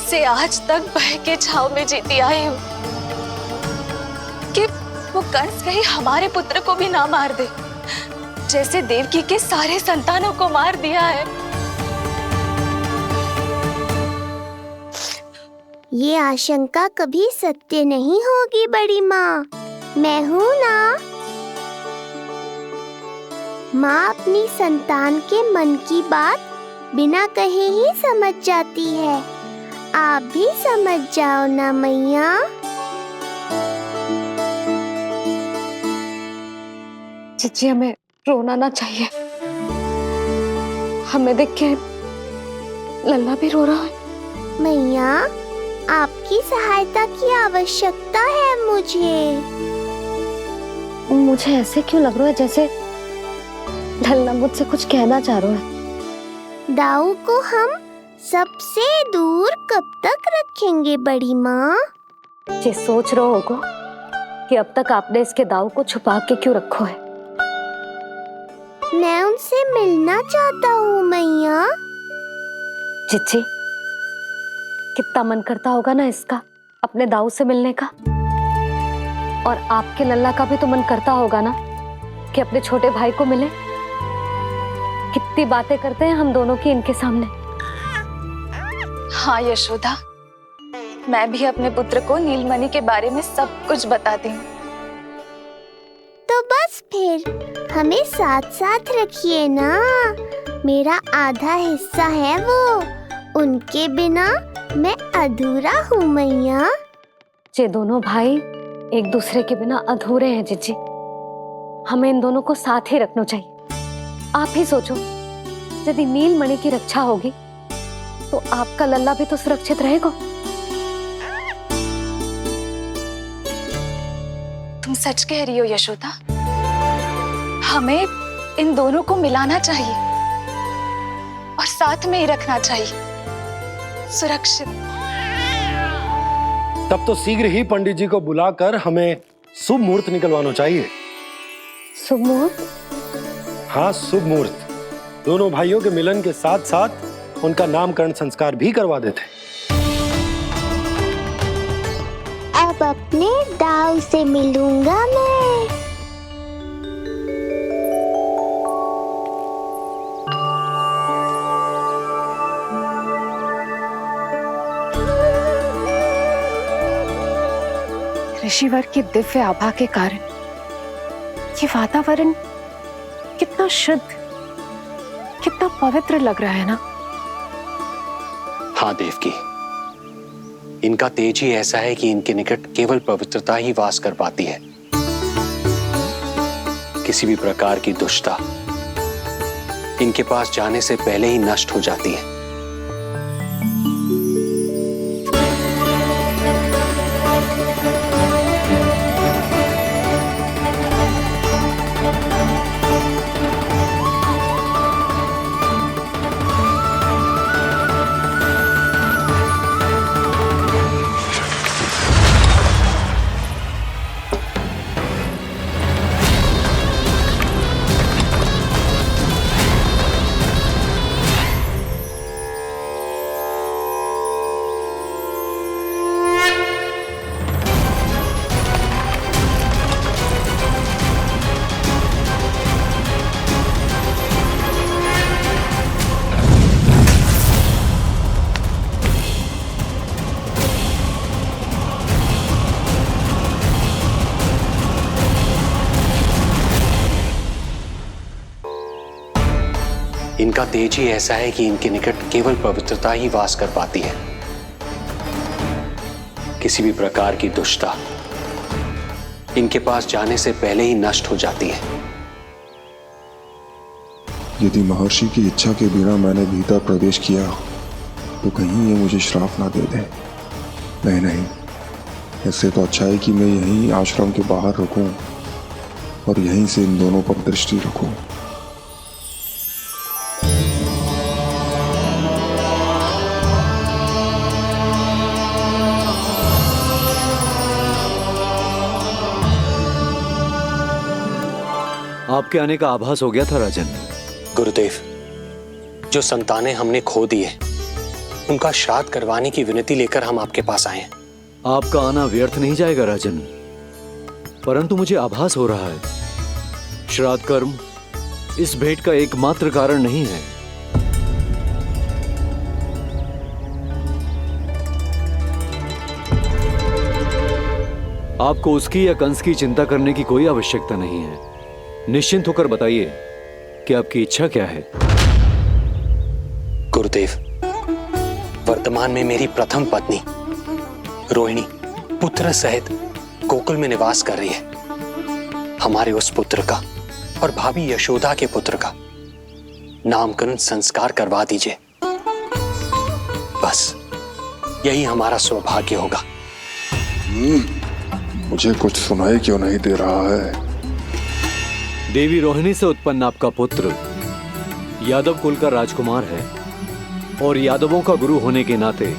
से आज तक भय के छाव में जीती आई हूँ कि वो कंस कहीं हमारे पुत्र को भी ना मार दे, जैसे देवकी के सारे संतानों को मार दिया है। ये आशंका कभी सत्य नहीं होगी बड़ी माँ, मैं हूँ ना। माँ अपनी संतान के मन की बात बिना कहे ही समझ जाती है। आप भी समझ जाओ ना मैया। जीजी, हमें रोना ना चाहिए। हमें देख के लल्ला भी रो रहा है। मैया, आपकी सहायता की आवश्यकता है मुझे। मुझे ऐसे क्यों लग रहा है जैसे लल्ला मुझसे कुछ कहना चाह रहा है। दाऊ को हम सबसे दूर कब तक रखेंगे बड़ी माँ? ये सोच रहा होगा कि अब तक आपने इसके दाऊ को छुपा के क्यों रखो है। मैं उनसे मिलना चाहता हूँ मैया। जीजी, कितना मन करता होगा ना इसका अपने दाऊ से मिलने का। और आपके लल्ला का भी तो मन करता होगा ना कि अपने छोटे भाई को मिले। कितनी बातें करते हैं हम दोनों की इनके सामने। हाँ यशोदा, मैं भी अपने पुत्र को नीलमणि के बारे में सब कुछ बताती हूँ। तो बस फिर हमें साथ साथ रखिए ना। मेरा आधा हिस्सा है वो, उनके बिना मैं अधूरा हूँ मैया। ये दोनों भाई एक दूसरे के बिना अधूरे हैं जीजी। हमें इन दोनों को साथ ही रखना चाहिए। आप ही सोचो, यदि नीलमणि की रक्षा होगी तो आपका लल्ला भी तो सुरक्षित रहेगा। तुम सच कह रही हो यशोदा। हमें इन दोनों को मिलाना चाहिए और साथ में ही रखना चाहिए, सुरक्षित। तब तो शीघ्र ही पंडित जी को बुलाकर हमें शुभ मुहूर्त निकलवाना चाहिए। शुभ मुहूर्त? हाँ, शुभ मुहूर्त। दोनों भाइयों के मिलन के साथ साथ उनका नामकरण संस्कार भी करवा देते। अब अपने दाऊ से मिलूंगा मैं। ऋषिवर की दिव्य आभा के कारण ये वातावरण कितना शुद्ध, कितना पवित्र लग रहा है ना। हाँ देवकी, इनका तेज ही ऐसा है कि इनके निकट केवल पवित्रता ही वास कर पाती है। किसी भी प्रकार की दुष्टता इनके पास जाने से पहले ही नष्ट हो जाती है। इनका तेज ही ऐसा है कि इनके निकट केवल पवित्रता ही वास कर पाती है। किसी भी प्रकार की दुष्टता इनके पास जाने से पहले ही नष्ट हो जाती है। यदि महर्षि की इच्छा के बिना मैंने भीतर प्रवेश किया तो कहीं ये मुझे श्राप ना दे दे। नहीं नहीं, इससे तो अच्छा है कि मैं यहीं आश्रम के बाहर रुकूं और यहीं से इन दोनों पर दृष्टि रखूं। आपके आने का आभास हो गया था राजन। गुरुदेव, जो संतानें हमने खो दी है उनका श्राद्ध करवाने की विनती लेकर हम आपके पास आए हैं। आपका आना व्यर्थ नहीं जाएगा राजन, परंतु मुझे आभास हो रहा है श्राद्ध कर्म इस भेंट का एकमात्र कारण नहीं है। आपको उसकी या कंस की चिंता करने की कोई आवश्यकता नहीं है। निश्चिंत होकर बताइए कि आपकी इच्छा क्या है। गुरुदेव, वर्तमान में मेरी प्रथम पत्नी रोहिणी पुत्र सहित गोकुल में निवास कर रही है। हमारे उस पुत्र का और भाभी यशोदा के पुत्र का नामकरण संस्कार करवा दीजिए। बस यही हमारा सौभाग्य होगा। मुझे कुछ सुनाई क्यों नहीं दे रहा है? देवी रोहिणी से उत्पन्न आपका पुत्र यादव कुल का राजकुमार है और यादवों का गुरु होने के नाते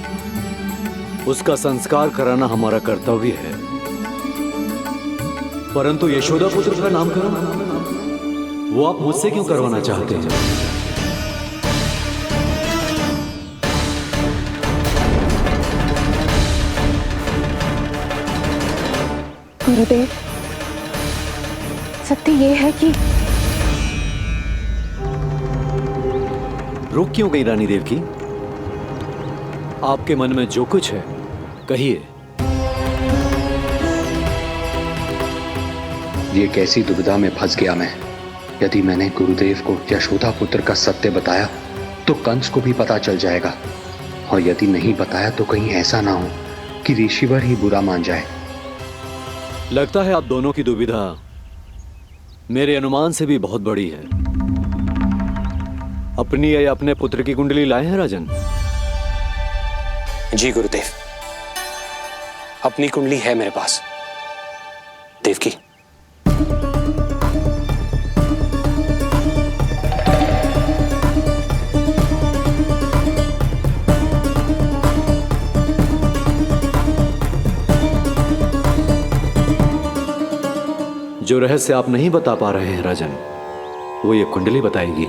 उसका संस्कार कराना हमारा कर्तव्य है। परंतु यशोदा पुत्र का नामकरण वो आप मुझसे क्यों करवाना चाहते हैं? गुरुदेव, सत्य ये है कि रुक क्यों गई रानी देव की? आपके मन में जो कुछ है कहिए। ये कैसी दुविधा में फंस गया मैं। यदि मैंने गुरुदेव को यशोदा पुत्र का सत्य बताया तो कंस को भी पता चल जाएगा, और यदि नहीं बताया तो कहीं ऐसा ना हो कि ऋषिवर ही बुरा मान जाए। लगता है आप दोनों की दुविधा मेरे अनुमान से भी बहुत बड़ी है। अपनी या अपने पुत्र की कुंडली लाए हैं राजन? जी गुरुदेव, अपनी कुंडली है मेरे पास। देवकी, जो रहस्य आप नहीं बता पा रहे हैं राजन, वो ये कुंडली बताएगी।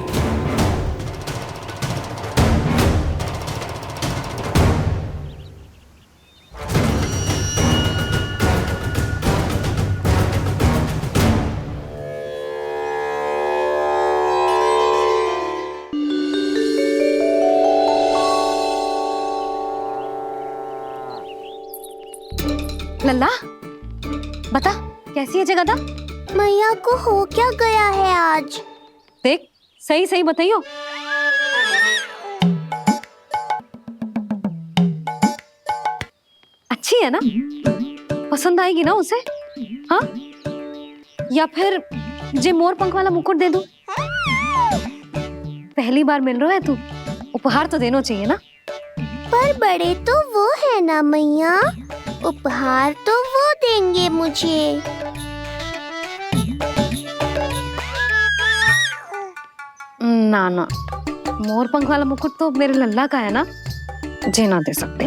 लल्ला, बता कैसी है जगदा? मैया को हो क्या गया है आज? देख, सही सही बताइयो। अच्छी है ना? पसंद आएगी ना उसे? हाँ? या फिर जे मोर पंख वाला मुकुट दे दूं? पहली बार मिल रहा है तू, उपहार तो देना चाहिए ना? पर बड़े तो वो है ना मैया, उपहार तो वो देंगे मुझे। ना ना, मोर पंख वाला मुकुट तो मेरे लल्ला का है ना, जे ना दे सकते।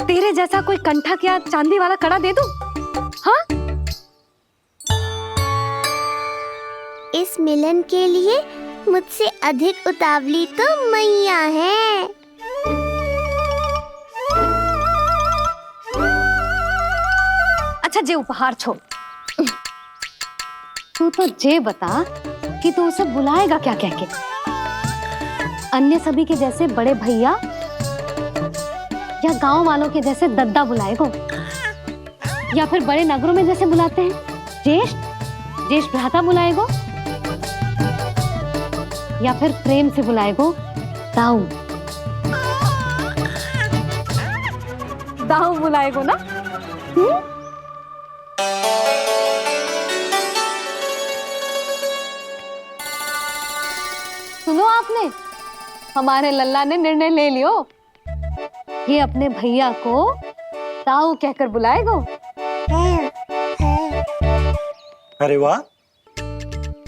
तेरे जैसा कोई कंठक या चांदी वाला कड़ा दे दूं? हाँ? इस मिलन के लिए मुझसे अधिक उतावली तो मैया है। अच्छा, जे उपहार छोड़, तू तो जे बता कि तू उसे बुलाएगा क्या कह के? अन्य सभी के जैसे बड़े भैया या गांव वालों के जैसे दद्दा बुलाएगो, या फिर बड़े नगरों में जैसे बुलाते हैं ज्येष्ठ भ्राता बुलाएगो, या फिर प्रेम से बुलाएगो दाऊ दाऊ बुलाएगो ना? सुनो आपने, हमारे लल्ला ने निर्णय ले लियो, ये अपने भैया को ताऊ कहकर बुलाएगो। अरे वाह,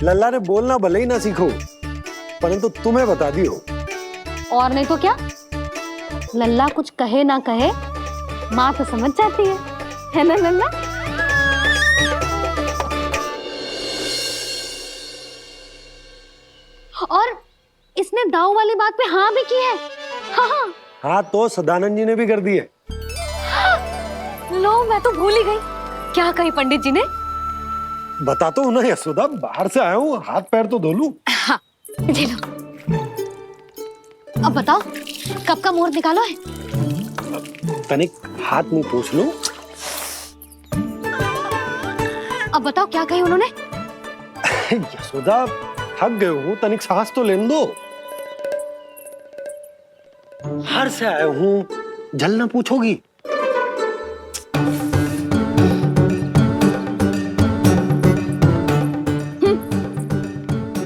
लल्ला ने बोलना भले ही ना सीखो, परंतु तुम्हें बता दियो। और नहीं तो क्या, लल्ला कुछ कहे ना कहे माँ तो समझ जाती है ना लल्ला? और इसने दाऊ वाली बात पे हाँ भी की है। हाँ। हाँ तो सदानंद जी ने भी कर दिए। लो, मैं तो भूल ही गई। क्या कही पंडित जी ने? बता तो हूं ना यशोदा, बाहर से आया हूँ, हाथ पैर तो धो लूं। हाँ, ये लो। अब बताओ, कब का मुहूर्त निकालो है? तनिक हाथ मुंह पूछ लूं। अब बताओ क्या कही उन्होंने? यशोदा थक गए हूँ, तनिक सांस तो लेने दो। बाहर से आया हूँ, जल ना पूछोगी?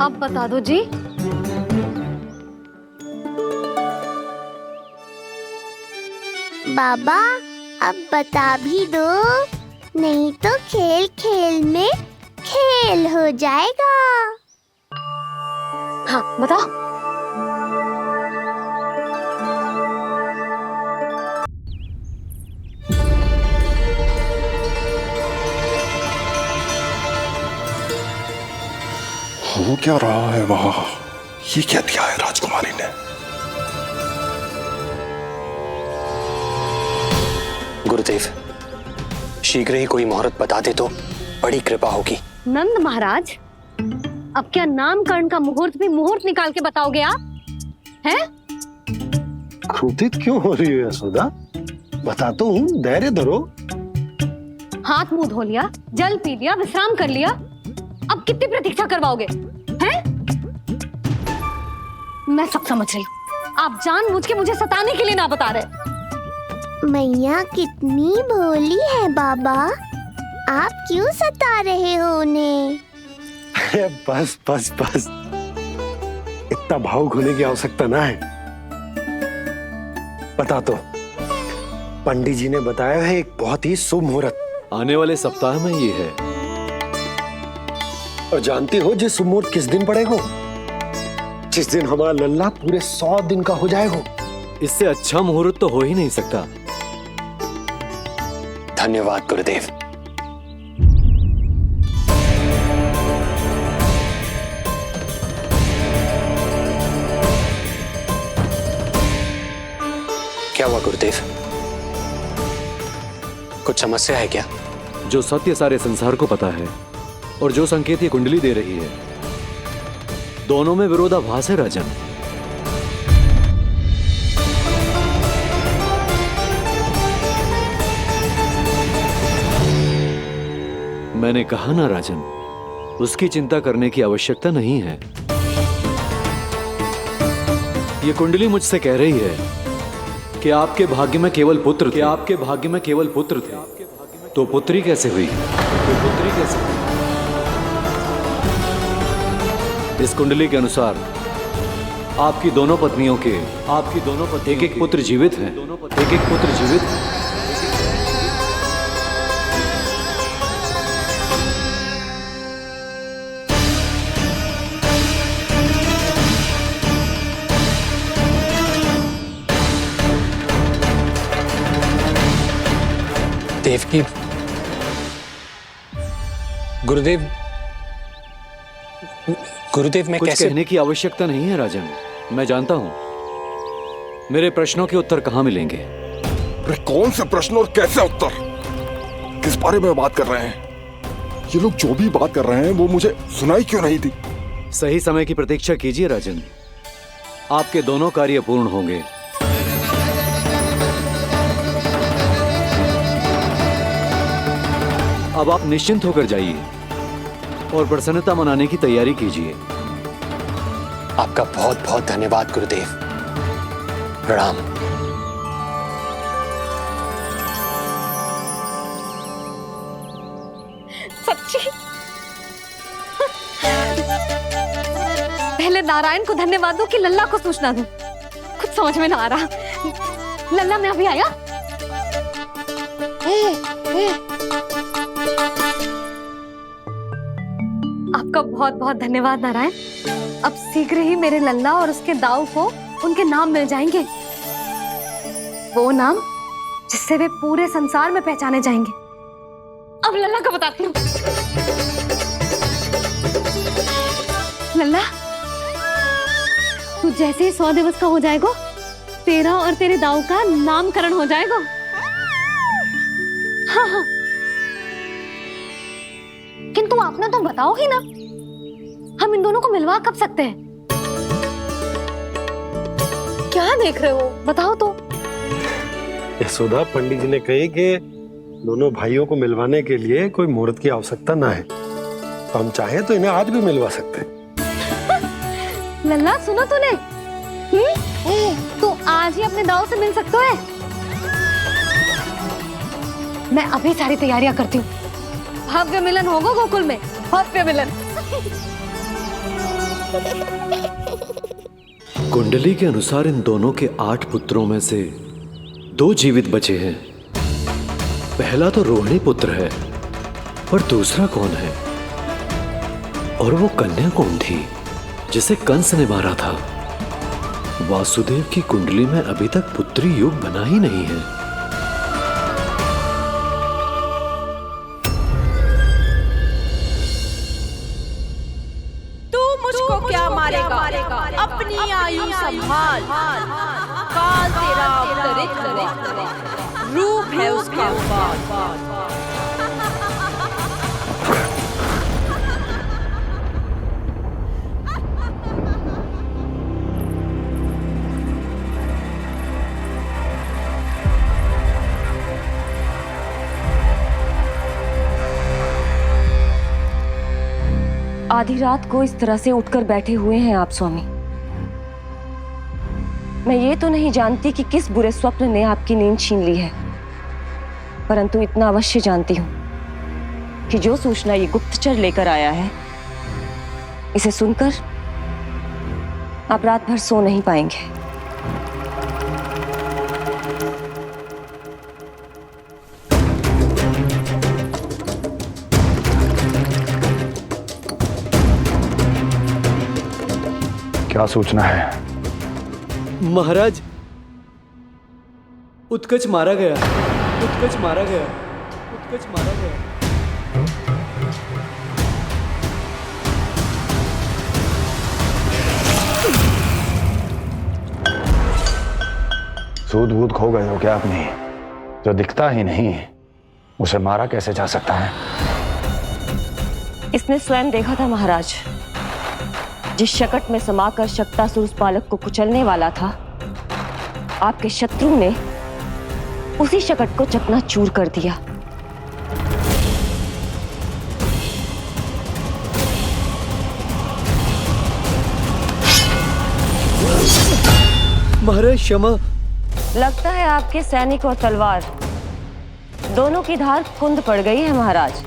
अब बता दो जी। बाबा अब बता भी दो, नहीं तो खेल खेल में खेल हो जाएगा। हाँ बताओ। हो क्या रहा है वहां? ये क्या दिया है राजकुमारी ने? गुरुदेव, शीघ्र ही कोई मुहूर्त बता दे तो बड़ी कृपा होगी। नंद महाराज, अब क्या नामकरण का मुहूर्त भी मुहूर्त निकाल के बताओगे आप? हैं? क्रोधित क्यों हो रही हो यशोदा? बताता हूँ, धैर्य धरो। हाथ मुंह धो लिया, जल पी लिया, विश्राम कर लिया, अब कितनी प्रतीक्षा करवाओगे? हैं? मैं सब समझ रही हूँ। आप जानबूझ के मुझे सताने के लिए ना बता रहे। मैया कितनी भोली है बाबा, आप क्यों सता रहे हो उन्हें? बस बस बस, इतना भावुक होने की आवश्यकता ना है। बता तो, पंडित जी ने बताया है एक बहुत ही शुभ मुहूर्त आने वाले सप्ताह में ये है। और जानती हो जिस मुहूर्त किस दिन पड़ेगा? जिस दिन हमारा लल्ला पूरे 100 दिन का हो जाएगा। इससे अच्छा मुहूर्त तो हो ही नहीं सकता। धन्यवाद गुरुदेव। क्या हुआ गुरुदेव? कुछ समस्या है क्या? जो सत्य सारे संसार को पता है और जो संकेत ये कुंडली दे रही है, दोनों में विरोधाभास है राजन। मैंने कहा ना राजन, उसकी चिंता करने की आवश्यकता नहीं है। ये कुंडली मुझसे कह रही है कि आपके भाग्य में केवल पुत्र थे। आपके भाग्य में केवल पुत्र थे, तो पुत्री कैसे हुई? इस कुंडली के अनुसार आपकी दोनों पत्नियों के एक एक पुत्र जीवित हैं। देवकी, गुरुदेव मैं कुछ कैसे? कहने की आवश्यकता नहीं है राजन, मैं जानता हूं मेरे प्रश्नों के उत्तर कहां मिलेंगे। अरे कौन से प्रश्न और कैसे उत्तर? किस बारे में बात कर रहे हैं? ये लोग जो भी बात कर रहे हैं वो मुझे सुनाई क्यों नहीं दी? सही समय की प्रतीक्षा कीजिए राजन, आपके दोनों कार्य पूर्ण होंगे। अब आप निश्चिंत होकर जाइए और प्रसन्नता मनाने की तैयारी कीजिए। आपका बहुत बहुत धन्यवाद गुरुदेव। प्रणाम। सच्ची? पहले नारायण को धन्यवाद दूं कि लल्ला को सूचना दूं? कुछ समझ में ना आ रहा। लल्ला मैं अभी आया। आपका बहुत बहुत धन्यवाद नारायण। अब शीघ्र ही मेरे लल्ला और उसके दाऊ को उनके नाम मिल जाएंगे, वो नाम जिससे वे पूरे संसार में पहचाने जाएंगे। अब लल्ला को बताती हूँ। लल्ला, तू जैसे ही 100 दिवस का हो जाएगा, तेरा और तेरे दाऊ का नामकरण हो जाएगा। हाँ हाँ, किंतु आपने तो बताओ ही ना, हम इन दोनों को मिलवा कब सकते हैं? क्या देख रहे हो, बताओ तो। यशोदा, पंडित जी ने कही कि दोनों भाइयों को मिलवाने के लिए कोई मुहूर्त की आवश्यकता ना है, तो हम चाहें तो इन्हें आज भी मिलवा सकते हैं। लल्ला सुनो तूने, तो आज ही अपने दाऊ से मिल सकते है। मैं अभी सारी तैयारियां करती हूँ, भव्य मिलन होगा गोकुल में, भव्य मिलन। कुंडली के अनुसार इन दोनों के 8 पुत्रों में से 2 जीवित बचे हैं। पहला तो रोहिणी पुत्र है, पर दूसरा कौन है? और वो कन्या कौन थी जिसे कंस ने मारा था? वासुदेव की कुंडली में अभी तक पुत्री योग बना ही नहीं है। तू मुझको क्या मारेगा? अपनी आयु संभाल, काल तेरा अवतरित करे, रूप है उसका बाल। आधी रात को इस तरह से उठकर बैठे हुए हैं आप स्वामी। मैं ये तो नहीं जानती कि किस बुरे स्वप्न ने आपकी नींद छीन ली है, परंतु इतना अवश्य जानती हूँ कि जो सूचना ये गुप्तचर लेकर आया है, इसे सुनकर आप रात भर सो नहीं पाएंगे। क्या सूचना है? महाराज, उत्कच मारा गया, उत्कच मारा गया, उत्कच मारा गया। सूद वूद खो गए हो क्या अपनी? जो दिखता ही नहीं उसे मारा कैसे जा सकता है? इसने स्वयं देखा था महाराज, जिस शकट में समाकर शक्तासुर उस बालक को कुचलने वाला था, आपके शत्रु ने उसी शकट को चकनाचूर कर दिया। महाराज क्षमा। लगता है आपके सैनिक और तलवार दोनों की धार कुंद पड़ गई है महाराज।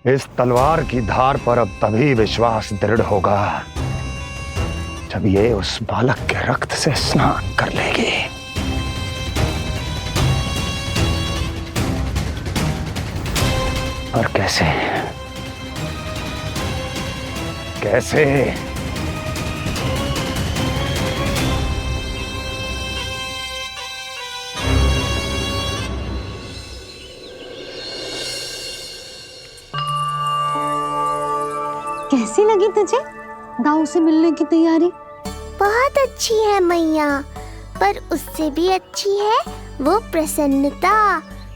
इस तलवार की धार पर अब तभी विश्वास दृढ़ होगा जब ये उस बालक के रक्त से स्नान कर लेगी। और कैसे? कैसे? कैसी लगी तुझे दाऊ से मिलने की तैयारी? बहुत अच्छी है मैया, पर उससे भी अच्छी है वो प्रसन्नता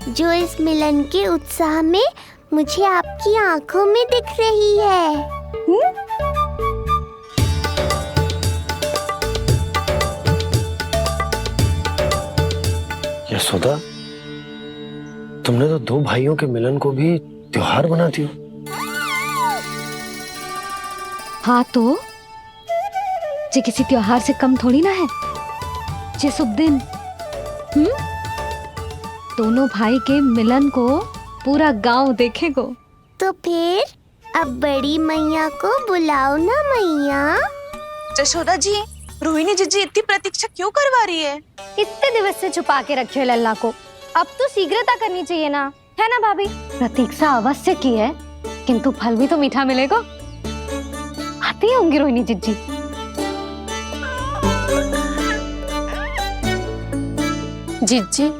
जो इस मिलन के उत्साह में मुझे आपकी आंखों में दिख रही है। यशोदा, तुमने तो 2 भाइयों के मिलन को भी त्योहार बना दिया। हाँ तो जे किसी त्योहार से कम थोड़ी ना है। जे शुभ दिन दोनों भाई के मिलन को पूरा गांव देखेगो। तो फिर अब बड़ी मैया को बुलाओ ना मैया। जशोदा जी, रोहिणी जीजी इतनी प्रतीक्षा क्यों करवा रही है? इतने दिवस से छुपा के रखे हो लल्ला को, अब तो शीघ्रता करनी चाहिए ना, है ना भाभी? प्रतीक्षा अवश्य की है, किंतु फल भी तो मीठा मिलेगा। आती होंगी रोहिणी जीजी। जीजी,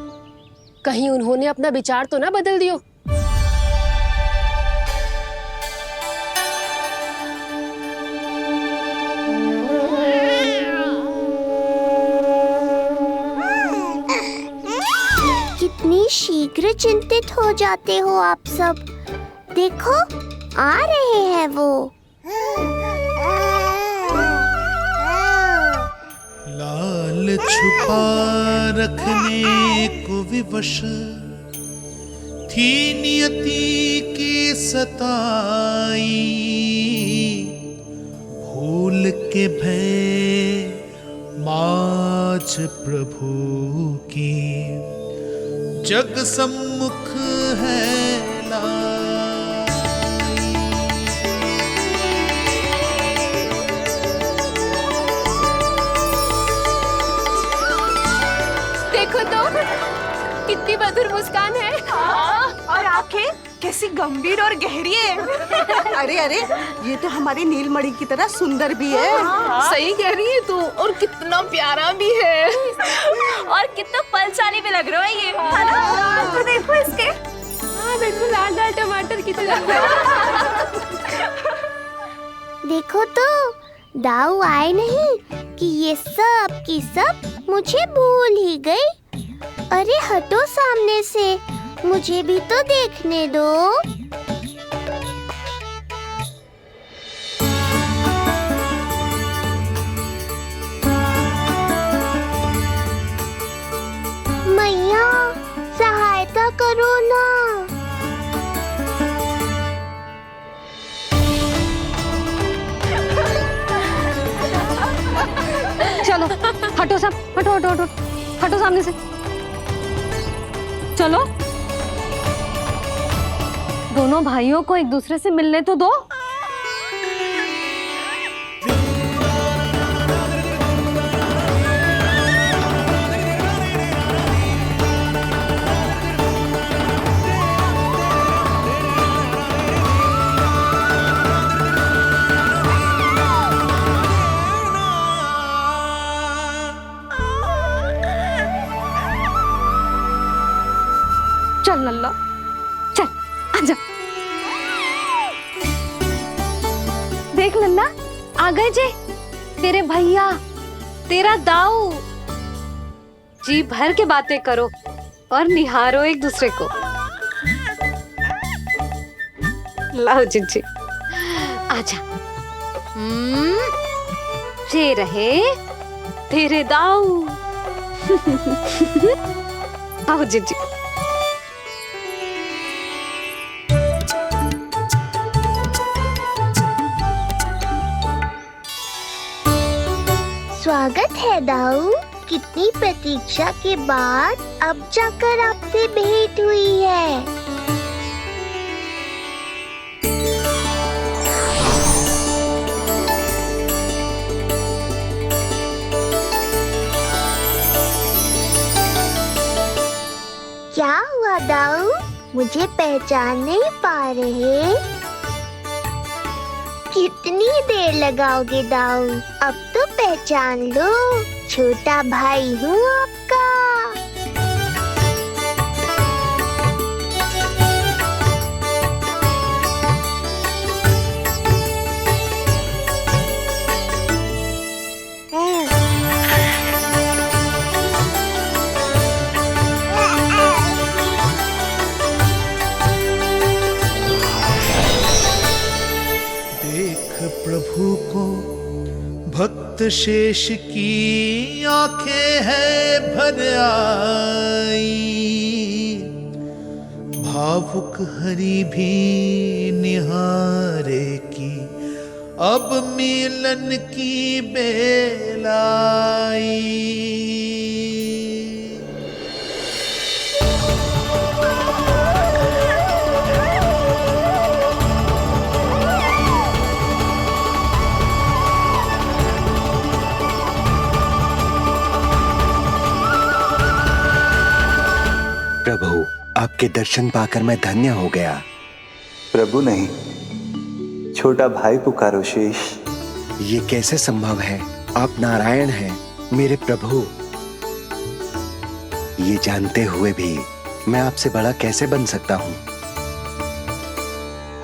कहीं उन्होंने अपना विचार तो ना बदल दियो? शीघ्र चिंतित हो जाते हो आप सब। देखो, आ रहे हैं वो। लाल छुपा रखने को विवश थी नियति की सताई, भूल के भय माज प्रभु की जग सम्मुख है देखो तो कितनी मधुर मुस्कान है। और आंखें कैसी गंभीर और गहरी है। अरे अरे, ये तो हमारी नीलमणि की तरह सुंदर भी है। सही कह रही है तू, और कितना प्यारा भी है। और कितना बलशाली भी लग रहा है ये, है ना? तो देखो इसके। हाँ बिल्कुल, लाल लाल टमाटर की तरह। देखो तो, दाऊ आए नहीं कि ये सब की सब मुझे भूल ही गई। अरे हटो सामने से, मुझे भी तो देखने दो। मैया, सहायता करो ना। चलो हटो सब, हटो हटो हटो, हटो सामने से। चलो, दोनों भाइयों को एक दूसरे से मिलने तो दो। चल लल्ला, चल आजा। देख लल्ला, आ गए जे तेरे भैया, तेरा दाऊ। जी भर के बातें करो और निहारो एक दूसरे को। लाओ जिज्जी, आजा। ये रहे तेरे दाऊ। आओ जिज्जी। स्वागत है दाऊ। कितनी प्रतीक्षा के बाद अब जाकर आपसे भेंट हुई है। क्या हुआ दाऊ? मुझे पहचान नहीं पा रहे? कितनी देर लगाओगे दाऊ? अब तो पहचान लो, छोटा भाई हूँ आपका। प्रभु को भक्त शेष की आंखें है भर आई, भावुक हरि भी निहारे की अब मिलन की बेलाई। प्रभु, आपके दर्शन पाकर मैं धन्य हो गया। प्रभु नहीं, छोटा भाई पुकारो शेष। ये कैसे संभव है? आप नारायण हैं, मेरे प्रभु। ये जानते हुए भी मैं आपसे बड़ा कैसे बन सकता हूँ?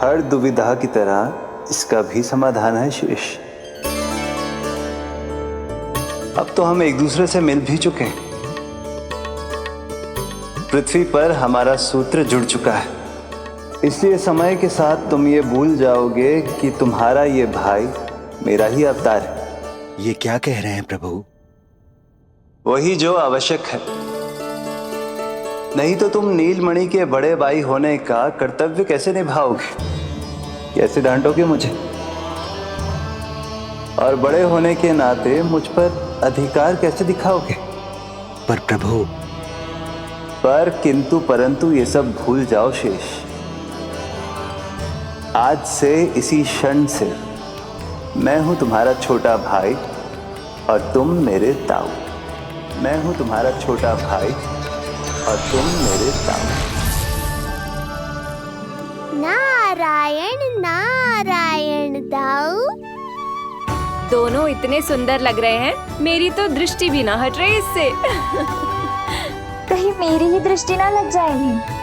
हर दुविधा की तरह इसका भी समाधान है शेष। अब तो हम एक दूसरे से मिल भी चुके हैं। पृथ्वी पर हमारा सूत्र जुड़ चुका है। इसलिए समय के साथ तुम ये भूल जाओगे कि तुम्हारा ये भाई मेरा ही अवतार है। ये क्या कह रहे हैं प्रभु? वही जो आवश्यक है। नहीं तो तुम नीलमणि के बड़े भाई होने का कर्तव्य कैसे निभाओगे? कैसे डांटोगे मुझे? और बड़े होने के नाते मुझ पर अधिकार कैसे दिखाओगे? पर प्रभु, पर किंतु परंतु ये सब भूल जाओ शेष। आज से इसी क्षण से मैं हूं तुम्हारा छोटा भाई और तुम मेरे ताऊ। मैं हूं तुम्हारा छोटा भाई और तुम मेरे ताऊ। नारायण नारायण दाऊ। दोनों इतने सुंदर लग रहे हैं, मेरी तो दृष्टि भी ना हट रही इससे। कहीं मेरी ही दृष्टि ना लग जाएगी।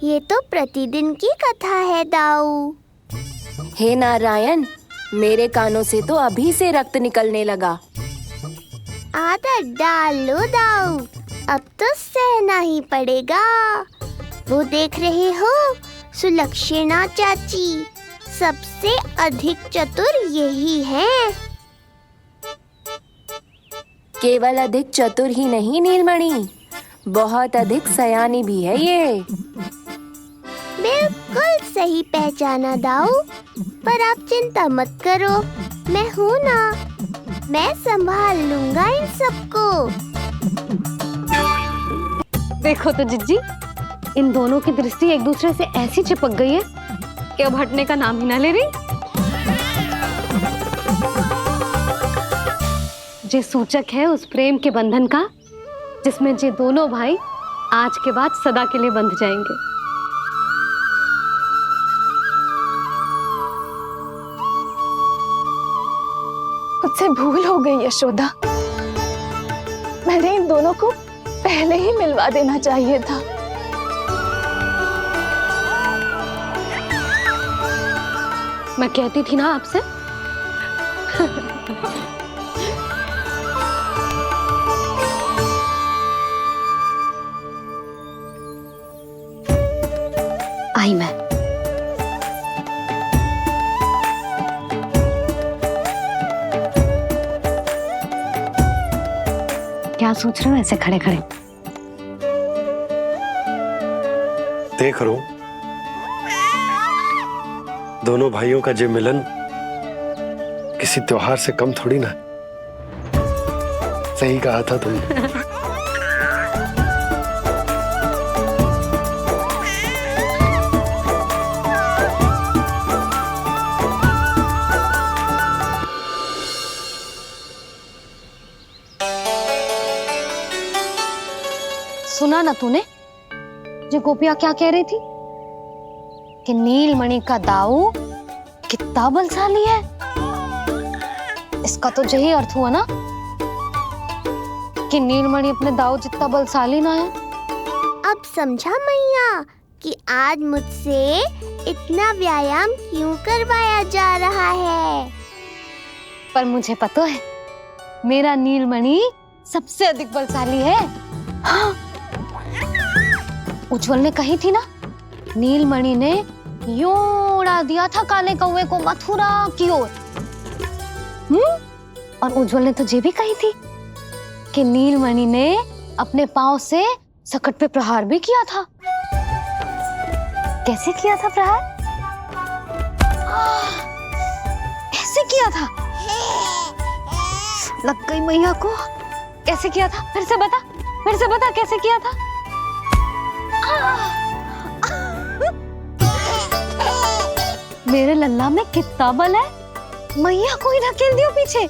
ये तो प्रतिदिन की कथा है दाऊ। हे नारायण, मेरे कानों से तो अभी से रक्त निकलने लगा। आदत डाल लो दाऊ, अब तो सहना ही पड़ेगा। वो देख रहे हो, सुलक्षणा चाची सबसे अधिक चतुर यही है। केवल अधिक चतुर ही नहीं नीलमणि, बहुत अधिक सयानी भी है ये। बिल्कुल सही पहचाना दाऊ, पर आप चिंता मत करो, मैं हूँ ना, मैं संभाल लूंगा इन सबको। देखो तो जिज्जी, इन दोनों की दृष्टि एक दूसरे से ऐसी चिपक गई है कि अब हटने का नाम ही ना ले रही। ये सूचक है उस प्रेम के बंधन का जिसमें ये दोनों भाई आज के बाद सदा के लिए बंध जाएंगे। मुझसे भूल हो गई यशोदा, मैंने इन दोनों को पहले ही मिलवा देना चाहिए था। मैं कहती थी ना आपसे। आई मैं। क्या सोच रहे हो ऐसे खड़े खड़े? देख रहा हूं दोनों भाइयों का ये मिलन किसी त्योहार से कम थोड़ी ना। सही कहा था तुमने। सुना ना तूने जो गोपिया क्या कह रही थी कि नीलमणि का दाऊ कितना बलशाली है। इसका तो यही अर्थ हुआ ना कि नीलमणि अपने दाऊ जितना बलशाली ना है। अब समझा मैया कि आज मुझसे इतना व्यायाम क्यों करवाया जा रहा है। पर मुझे पता है मेरा नीलमणि सबसे अधिक बलशाली है। हाँ। उज्जवल ने कही थी ना, नीलमणि ने यूं उड़ा दिया था काले कौवे को मथुरा की ओर। और उज्जवल ने तो ये भी कही थी कि नीलमणि ने अपने पांव से सकट पे प्रहार भी किया था। कैसे किया था प्रहार? ऐसे किया था। लग गई मैया को। कैसे किया था? फिर से बता कैसे किया था? मेरे लल्ला में कितना बल है। मैया को ही धकेल दियो पीछे।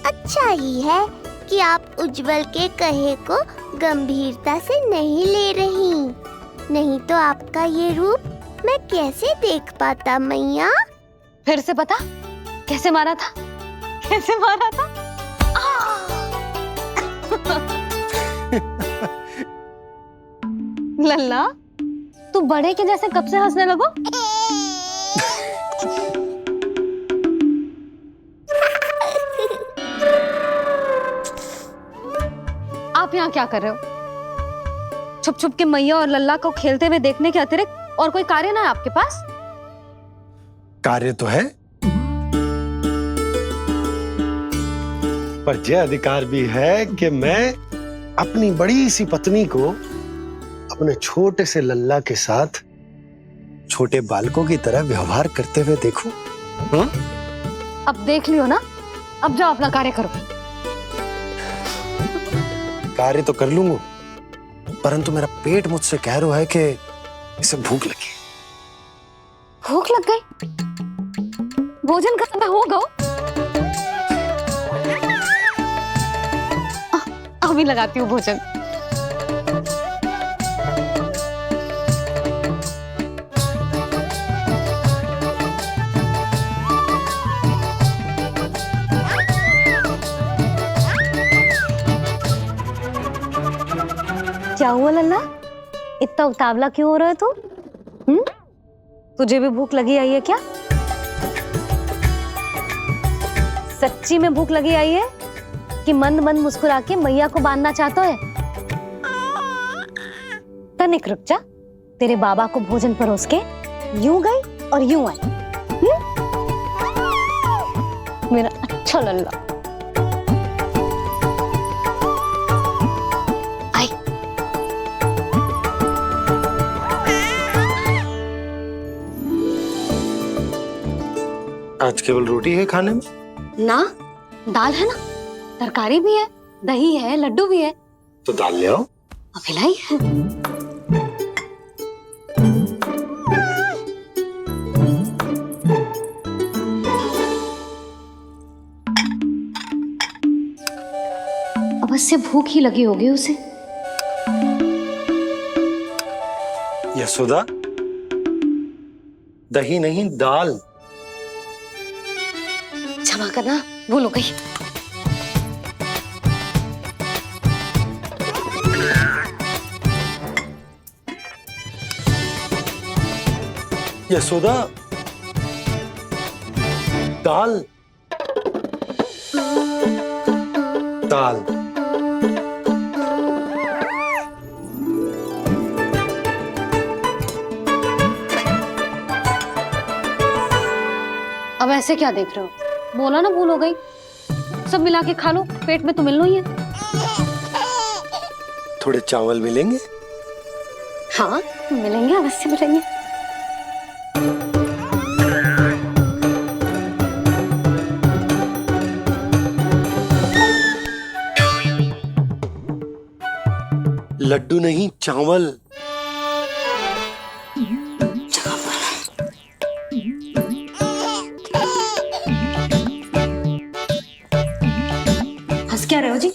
अच्छा ही है कि आप उज्जवल के कहे को गंभीरता से नहीं ले रही, नहीं तो आपका ये रूप मैं कैसे देख पाता मैया। फिर से बता कैसे मारा था? कैसे मारा था? लल्ला तू बड़े के जैसे कब से हंसने लगो? आप यहाँ क्या कर रहे हो? छुप छुप के मैया और लल्ला को खेलते हुए देखने के अतिरिक्त और कोई कार्य ना है आपके पास? कार्य तो है, पर यह अधिकार भी है कि मैं अपनी बड़ी सी पत्नी को अपने छोटे से लल्ला के साथ छोटे बालकों की तरह व्यवहार करते हुए देखूं। हाँ? अब देख लियो ना, अब जाओ अपना कार्य करो। कार्य तो कर लूंगा, परंतु मेरा पेट मुझसे कह रहा है कि इसे भूख लगी। भूख लग गई? भोजन का समय होगा। अभी लगाती हूँ भोजन। क्या हुआ लल्ला, इतना उतावला क्यों हो रहा है तू? तुझे भी भूख लगी आई है क्या? सच्ची में भूख लगी आई है कि मंद मंद मुस्कुरा के मैया को बांधना चाहता है? तनिक रुक जा, तेरे बाबा को भोजन परोस के यूं गई और यूं आई। मेरा अच्छा लल्ला। आई। आज केवल रोटी है खाने में? ना, दाल है ना, तरकारी भी है, दही है, लड्डू भी है। तो दाल ले आओ। अभी लाई है। अवश्य भूख ही लगी होगी उसे। यशोदा, दही नहीं दाल। क्षमा करना, भूल हो गई। यशोदा, दाल दाल। अब ऐसे क्या देख रहे हो? बोला ना भूल हो गई। सब मिला के खा लो, पेट में तो मिलना ही है। थोड़े चावल मिलेंगे? हाँ मिलेंगे, अवश्य मिलेंगे। लड्डू नहीं, चावल। हंस क्या रहे हो जी?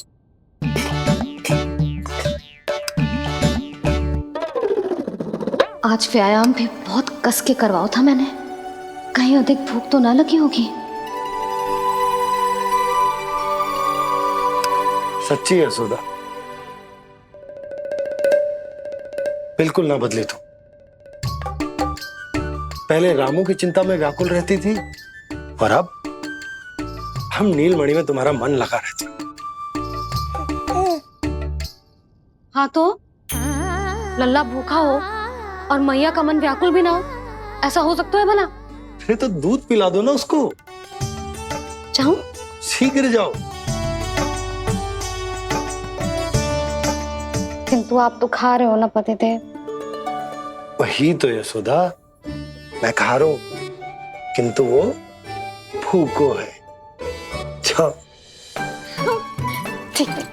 आज व्यायाम भी बहुत कस के करवाओ था मैंने, कहीं अधिक भूख तो ना लगी होगी। सच्ची यशोदा, बिल्कुल ना बदले तो। पहले रामू की चिंता में व्याकुल रहती थी और अब हम नीलमणि में तुम्हारा मन लगा रहता। हाँ तो लल्ला भूखा हो और मैया का मन व्याकुल भी ना हो, ऐसा हो सकता है भला? फिर तो दूध पिला दो ना उसको। जाऊं? शीघ्र जाओ। किंतु आप तो खा रहे हो ना पतिदेव। वही तो यशोदा, मैं खा रहा हूं, किंतु वो भूखो है। जाओ। ठीक है।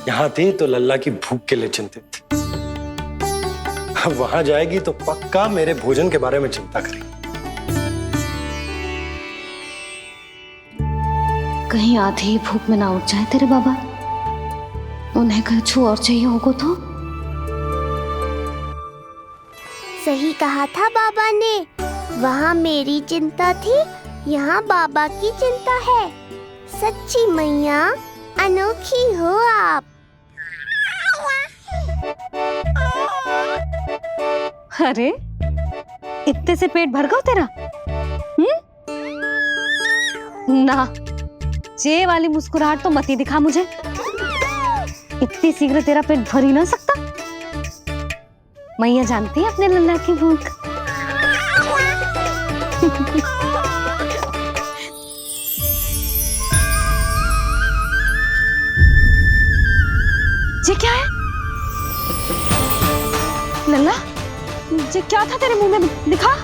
यहाँ थी तो लल्ला की भूख के लिए चिंतित थी, अब वहां जाएगी तो पक्का मेरे भोजन के बारे में चिंता करेगी। कहीं आधी ही भूख में ना उठ जाए तेरे बाबा, उन्हें कुछ और चाहिए होगा तो? सही कहा था बाबा ने, वहाँ मेरी चिंता थी, यहाँ बाबा की चिंता है। सच्ची मैया, अनोखी हो आप। अरे इतने से पेट भर गया तेरा? ना, ये वाली मुस्कुराहट तो मत ही दिखा मुझे। इतनी शीघ्र तेरा पेट भर ही ना सकता। मैया जानती है अपने लल्ला की भूख। ये क्या है लल्ला? ये क्या था तेरे मुंह में? दिखा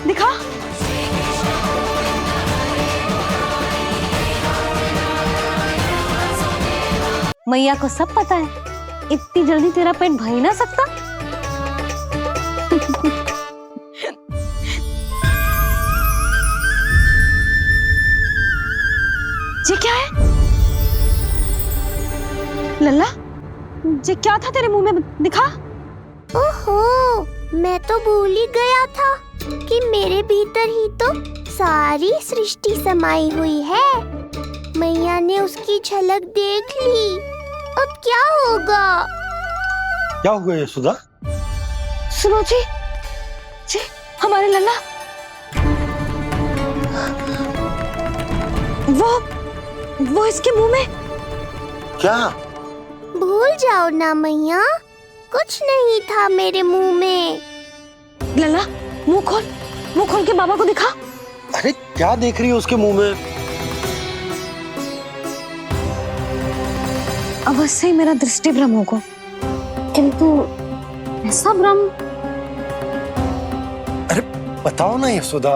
दिखा। मैया को सब पता है, इतनी जल्दी तेरा पेट भर ही ना सकता। ये क्या है लल्ला? ये क्या था तेरे मुंह में? दिखा। ओहो, मैं तो भूल ही गया था कि मेरे भीतर ही तो सारी सृष्टि समाई हुई है। मैया ने उसकी झलक देख ली। अब क्या होगा? क्या हुआ यशोदा? सुनो जी, हमारे लल्ला वो इसके मुंह में। क्या? भूल जाओ ना मैया, कुछ नहीं था मेरे मुंह में। लल्ला मुंह खोल के बाबा को दिखा। अरे क्या देख रही है उसके मुंह में? अवश्य ही मेरा दृष्टि भ्रम होगा, किंतु ऐसा भ्रम। अरे बताओ ना यशोदा,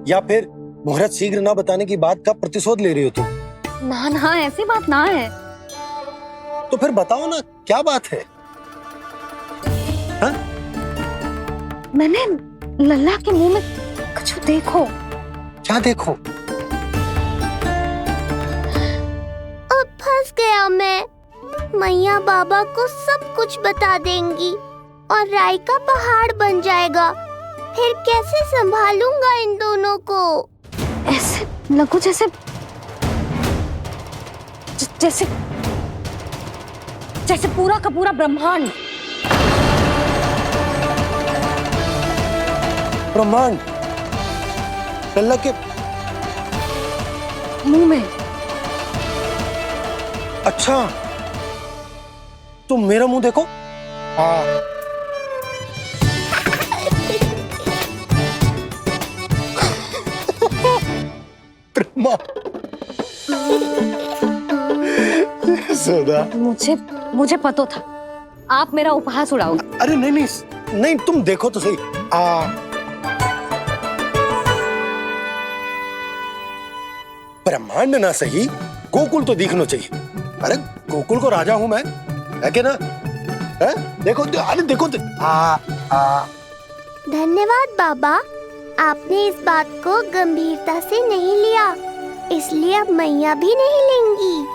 या फिर मुहूर्त शीघ्र ना बताने की बात का प्रतिशोध ले रही हो तुम? ना ऐसी बात ना है। तो फिर बताओ ना क्या बात है? हा? मैंने लल्ला के मुंह में कुछ देखो। क्या देखो? अब फंस गया मैं। मैया बाबा को सब कुछ बता देंगी और राय का पहाड़ बन जाएगा। फिर कैसे संभालूंगा इन दोनों को? ऐसे लगो जैसे पूरा का पूरा ब्रह्मांड लल्ला के मुंह में। अच्छा, तुम मेरा मुंह देखो। हाँ। ब्रह्मा। यशोदा, मुझे पता था आप मेरा उपहास उड़ाओगे। अरे नहीं, तुम देखो तो सही। ब्रह्मांड ना सही, गोकुल तो दिखना चाहिए। अरे गोकुल को राजा हूं मैं, है कि ना? है? देखो, अरे देखो। धन्यवाद बाबा, आपने इस बात को गंभीरता से नहीं लिया, इसलिए अब मैया भी नहीं लेंगी।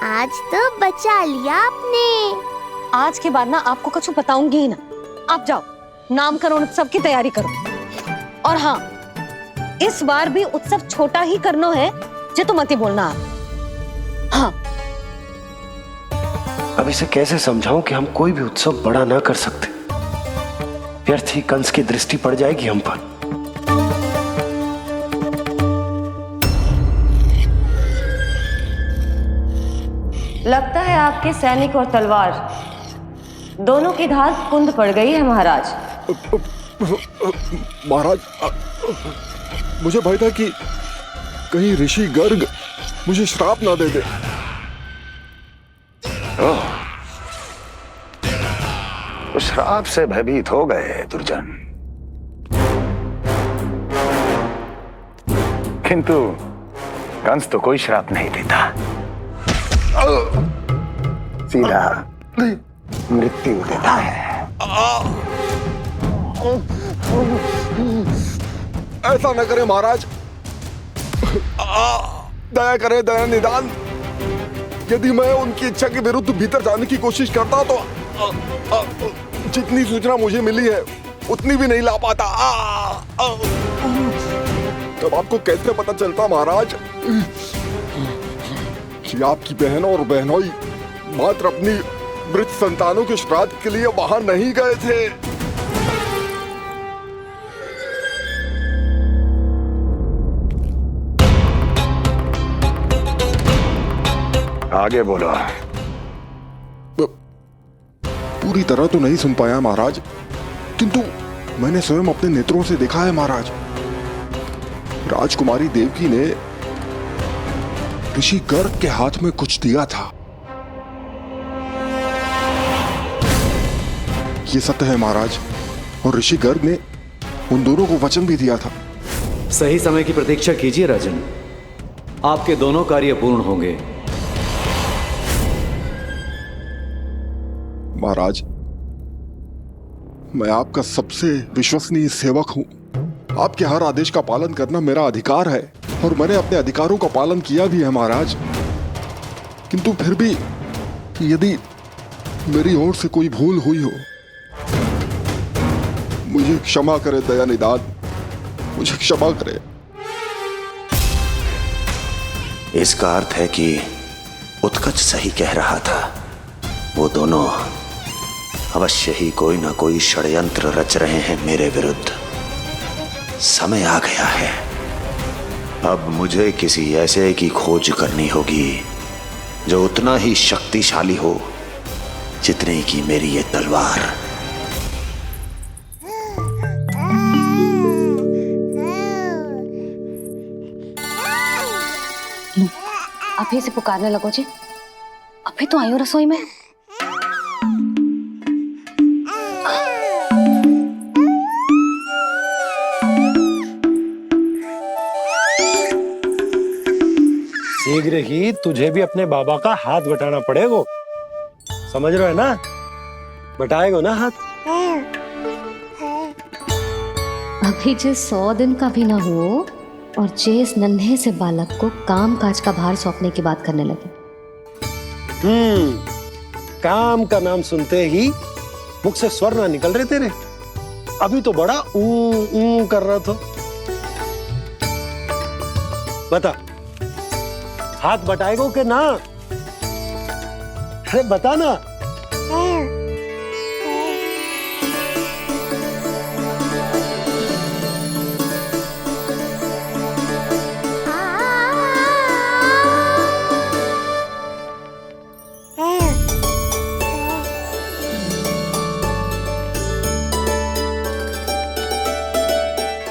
आज तो बचा लिया आपने। आज के बाद ना आपको कुछ बताऊंगी ही ना। आप जाओ, नामकरण उत्सव की तैयारी करो। और हाँ, इस बार भी उत्सव छोटा ही करना है, जो तो मत ही बोलना आप। हाँ। अब इसे कैसे समझाऊं कि हम कोई भी उत्सव बड़ा ना कर सकते? व्यर्थ ही कंस की दृष्टि पड़ जाएगी हम पर। लगता है आपके सैनिक और तलवार दोनों की धार कुंद पड़ गई है महाराज। महाराज, मुझे भय था कि कहीं ऋषि गर्ग मुझे श्राप ना दे दे। तो श्राप से भयभीत हो गए दुर्जन, किंतु कंस तो कोई श्राप नहीं देता, सीधा मृत्यु देता है। ऐसा न करे महाराज, दया करे, दया निदान। यदि मैं उनकी इच्छा के विरुद्ध भीतर जाने की कोशिश करता तो जितनी सूचना मुझे मिली है उतनी भी नहीं ला पाता। तब आपको कैसे पता चलता महाराज कि आपकी बहन और बहनोई मात्र अपनी मृत संतानों के श्राद्ध के लिए वहां नहीं गए थे? आगे बोलो। पूरी तरह तो नहीं सुन पाया महाराज, किंतु मैंने स्वयं अपने नेत्रों से देखा है महाराज। राजकुमारी देवकी ने ऋषि गर्ग के हाथ में कुछ दिया था। ये सत्य है महाराज, और ऋषि गर्ग ने उन दोनों को वचन भी दिया था। सही समय की प्रतीक्षा कीजिए राजन, आपके दोनों कार्य पूर्ण होंगे। महाराज, मैं आपका सबसे विश्वसनीय सेवक हूं। आपके हर आदेश का पालन करना मेरा अधिकार है, और मैंने अपने अधिकारों का पालन किया भी है महाराज। किंतु फिर भी यदि मेरी ओर से कोई भूल हुई हो, मुझे क्षमा करे दयानिधान, मुझे क्षमा करे। इसका अर्थ है कि उत्कच सही कह रहा था। वो दोनों अवश्य ही कोई ना कोई षड्यंत्र रच रहे हैं मेरे विरुद्ध। समय आ गया है, अब मुझे किसी ऐसे की खोज करनी होगी जो उतना ही शक्तिशाली हो जितने की मेरी ये तलवार। अभी से पुकारने लगो जी, अभी तो आई हूँ रसोई में। शीघ्र ही तुझे भी अपने बाबा का हाथ बटाना पड़ेगा, समझ रहे हो ना? बटाएगा ना हाथ? अभी जे 100 दिन का भी ना हो और जे इस नन्हे से बालक को काम काज का भार सौंपने की बात करने लगे। काम का नाम सुनते ही मुख से स्वर ना निकल रहे तेरे। अभी तो बड़ा ऊ कर रहा था। बता, हाथ बटाएगो के ना? अरे बता ना।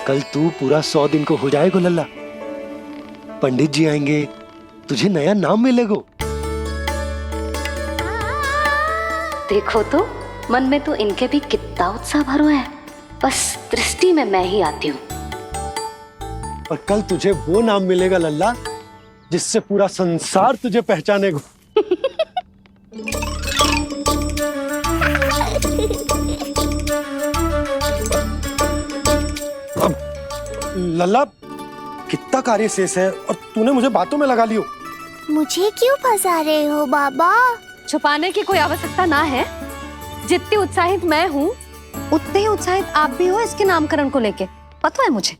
कल तू पूरा 100 दिन को हो जाएगा लल्ला। पंडित जी आएंगे, तुझे नया नाम मिलेगा। देखो तो मन में तो इनके भी कितना उत्साह भरो है, बस दृष्टि में मैं ही आती हूँ। और कल तुझे वो नाम मिलेगा लल्ला जिससे पूरा संसार तुझे पहचानेगा। लल्ला, कितना कार्य शेष है और तूने मुझे बातों में लगा लियो। मुझे क्यों फंसा रहे हो बाबा? छुपाने की कोई आवश्यकता ना है। जितनी उत्साहित मैं हूँ उतने ही उत्साहित आप भी हो इसके नामकरण को लेके, पता है मुझे।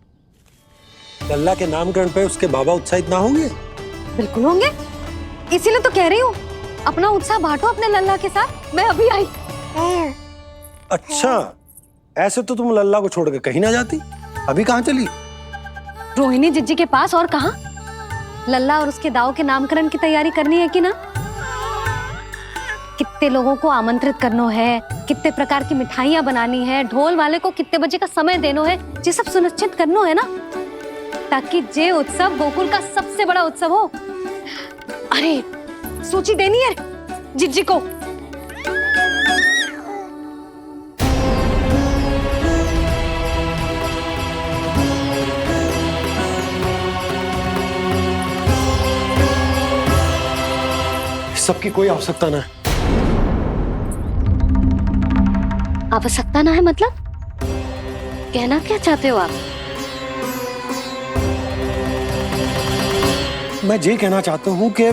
लल्ला के नामकरण पे उसके बाबा उत्साहित ना होंगे? बिल्कुल होंगे, इसीलिए तो कह रही हूँ अपना उत्साह बांटो अपने लल्ला के साथ। मैं अभी आई। अच्छा, ऐसे तो तुम लल्ला को छोड़ के कहीं ना जाती। अभी कहाँ चली? रोहिणी जिज्जी के पास, और कहाँ? लल्ला और उसके दाऊ के नामकरण की तैयारी करनी है कि ना? कितने लोगों को आमंत्रित करना है, कितने प्रकार की मिठाइयां बनानी है, ढोल वाले को कितने बजे का समय देना है, ये सब सुनिश्चित करना है ना, ताकि जे उत्सव गोकुल का सबसे बड़ा उत्सव हो। अरे सूची देनी है जिज्जी को। सबकी कोई आवश्यकता ना है। आवश्यकता ना है मतलब? कहना क्या चाहते हो आप? मैं ये कहना चाहता हूं कि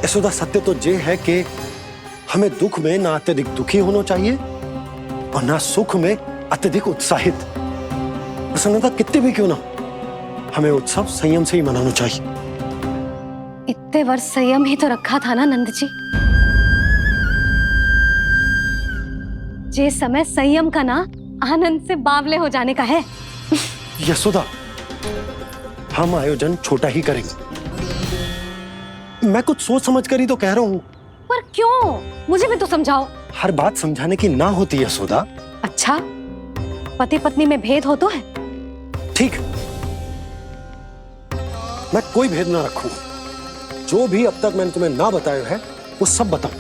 यशोदा, सत्य तो ये है कि हमें दुख में ना अत्यधिक दुखी होना चाहिए और ना सुख में अत्यधिक उत्साहित। प्रसन्नता कितनी भी क्यों ना, हमें उत्सव संयम से ही मनाना चाहिए। इतने वर्ष संयम ही तो रखा था ना नंद जी। जे समय संयम का ना आनंद से बावले हो जाने का है। यशोदा, हम आयोजन छोटा ही करेंगे। मैं कुछ सोच समझ कर ही तो कह रहा हूँ। पर क्यों? मुझे भी तो समझाओ। हर बात समझाने की ना होती है यशोदा। अच्छा, पति पत्नी में भेद हो तो है? ठीक, मैं कोई भेद ना रखूं। जो भी अब तक मैंने तुम्हें ना बताया है वो सब बताऊं।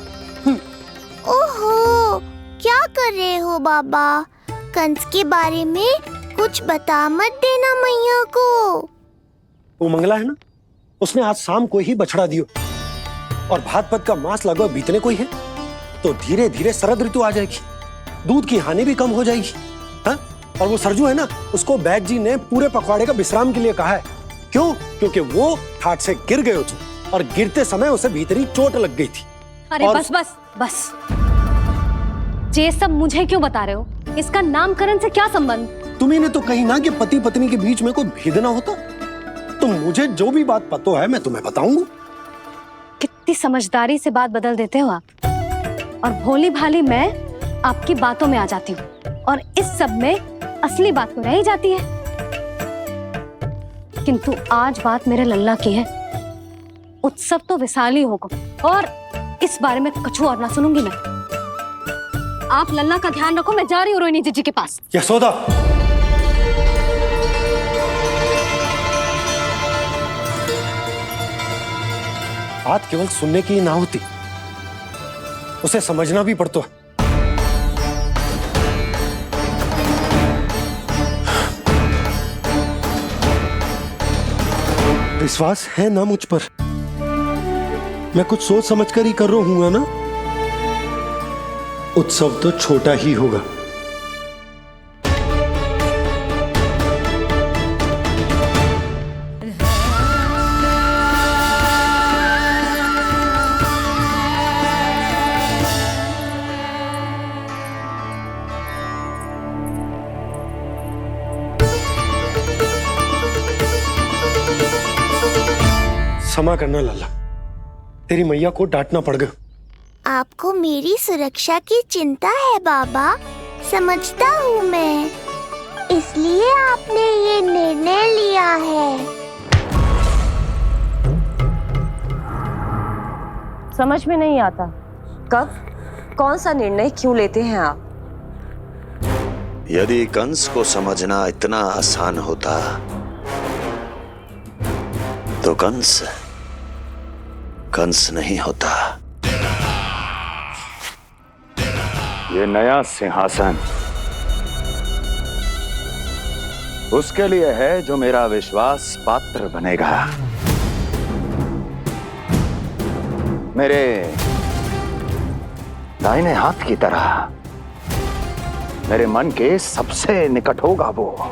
ओहो, क्या कर रहे हो बाबा? कंस के बारे में कुछ बता मत देना मैया को। वो मंगला है ना, उसने आज शाम को ही बछड़ा दियो और भाद्रपद का मास लगभग बीतने को ही है, तो धीरे धीरे शरद ऋतु आ जाएगी, दूध की हानि भी कम हो जाएगी। हाँ? और वो सरजू है ना, उसको बैग जी ने पूरे पखवाड़े का विश्राम के लिए कहा है। क्यों? क्योंकि वो ठाट से गिर गए थे और गिरते समय उसे भीतरी चोट लग गई थी। अरे बस बस बस, ये सब मुझे क्यों बता रहे हो? इसका नामकरण से क्या संबंध? तुम्ही ने तो कही ना कि पति पत्नी के बीच में कोई भेद ना होता, तो मुझे जो भी बात पता है मैं तुम्हें बताऊंगा। कितनी समझदारी से बात बदल देते हो आप, और भोली भाली मैं आपकी बातों में आ जाती हूँ, और इस सब में असली बात तो रह ही जाती है। किंतु आज बात मेरे लल्ला की है। उत्सव तो विशाल ही होगा, और इस बारे में कछु और ना सुनूंगी मैं। आप लल्ला का ध्यान रखो, मैं जा रही हूँ रोहिणी जी के पास। यशोदा, बात केवल सुनने की ना होती, उसे समझना भी पड़ता है। विश्वास है ना मुझ पर? मैं कुछ सोच समझ कर ही कर रहा हूँ ना। उत्सव तो छोटा ही होगा। क्षमा करना लल्ला, तेरी मैया को डांटना पड़ गया। आपको मेरी सुरक्षा की चिंता है बाबा, समझता हूँ मैं, इसलिए आपने ये निर्णय लिया है। समझ में नहीं आता, कब कौन सा निर्णय क्यों लेते हैं आप? यदि कंस को समझना इतना आसान होता तो कंस नहीं होता। ये नया सिंहासन उसके लिए है जो मेरा विश्वास पात्र बनेगा। मेरे दाहिने हाथ की तरह मेरे मन के सबसे निकट होगा वो।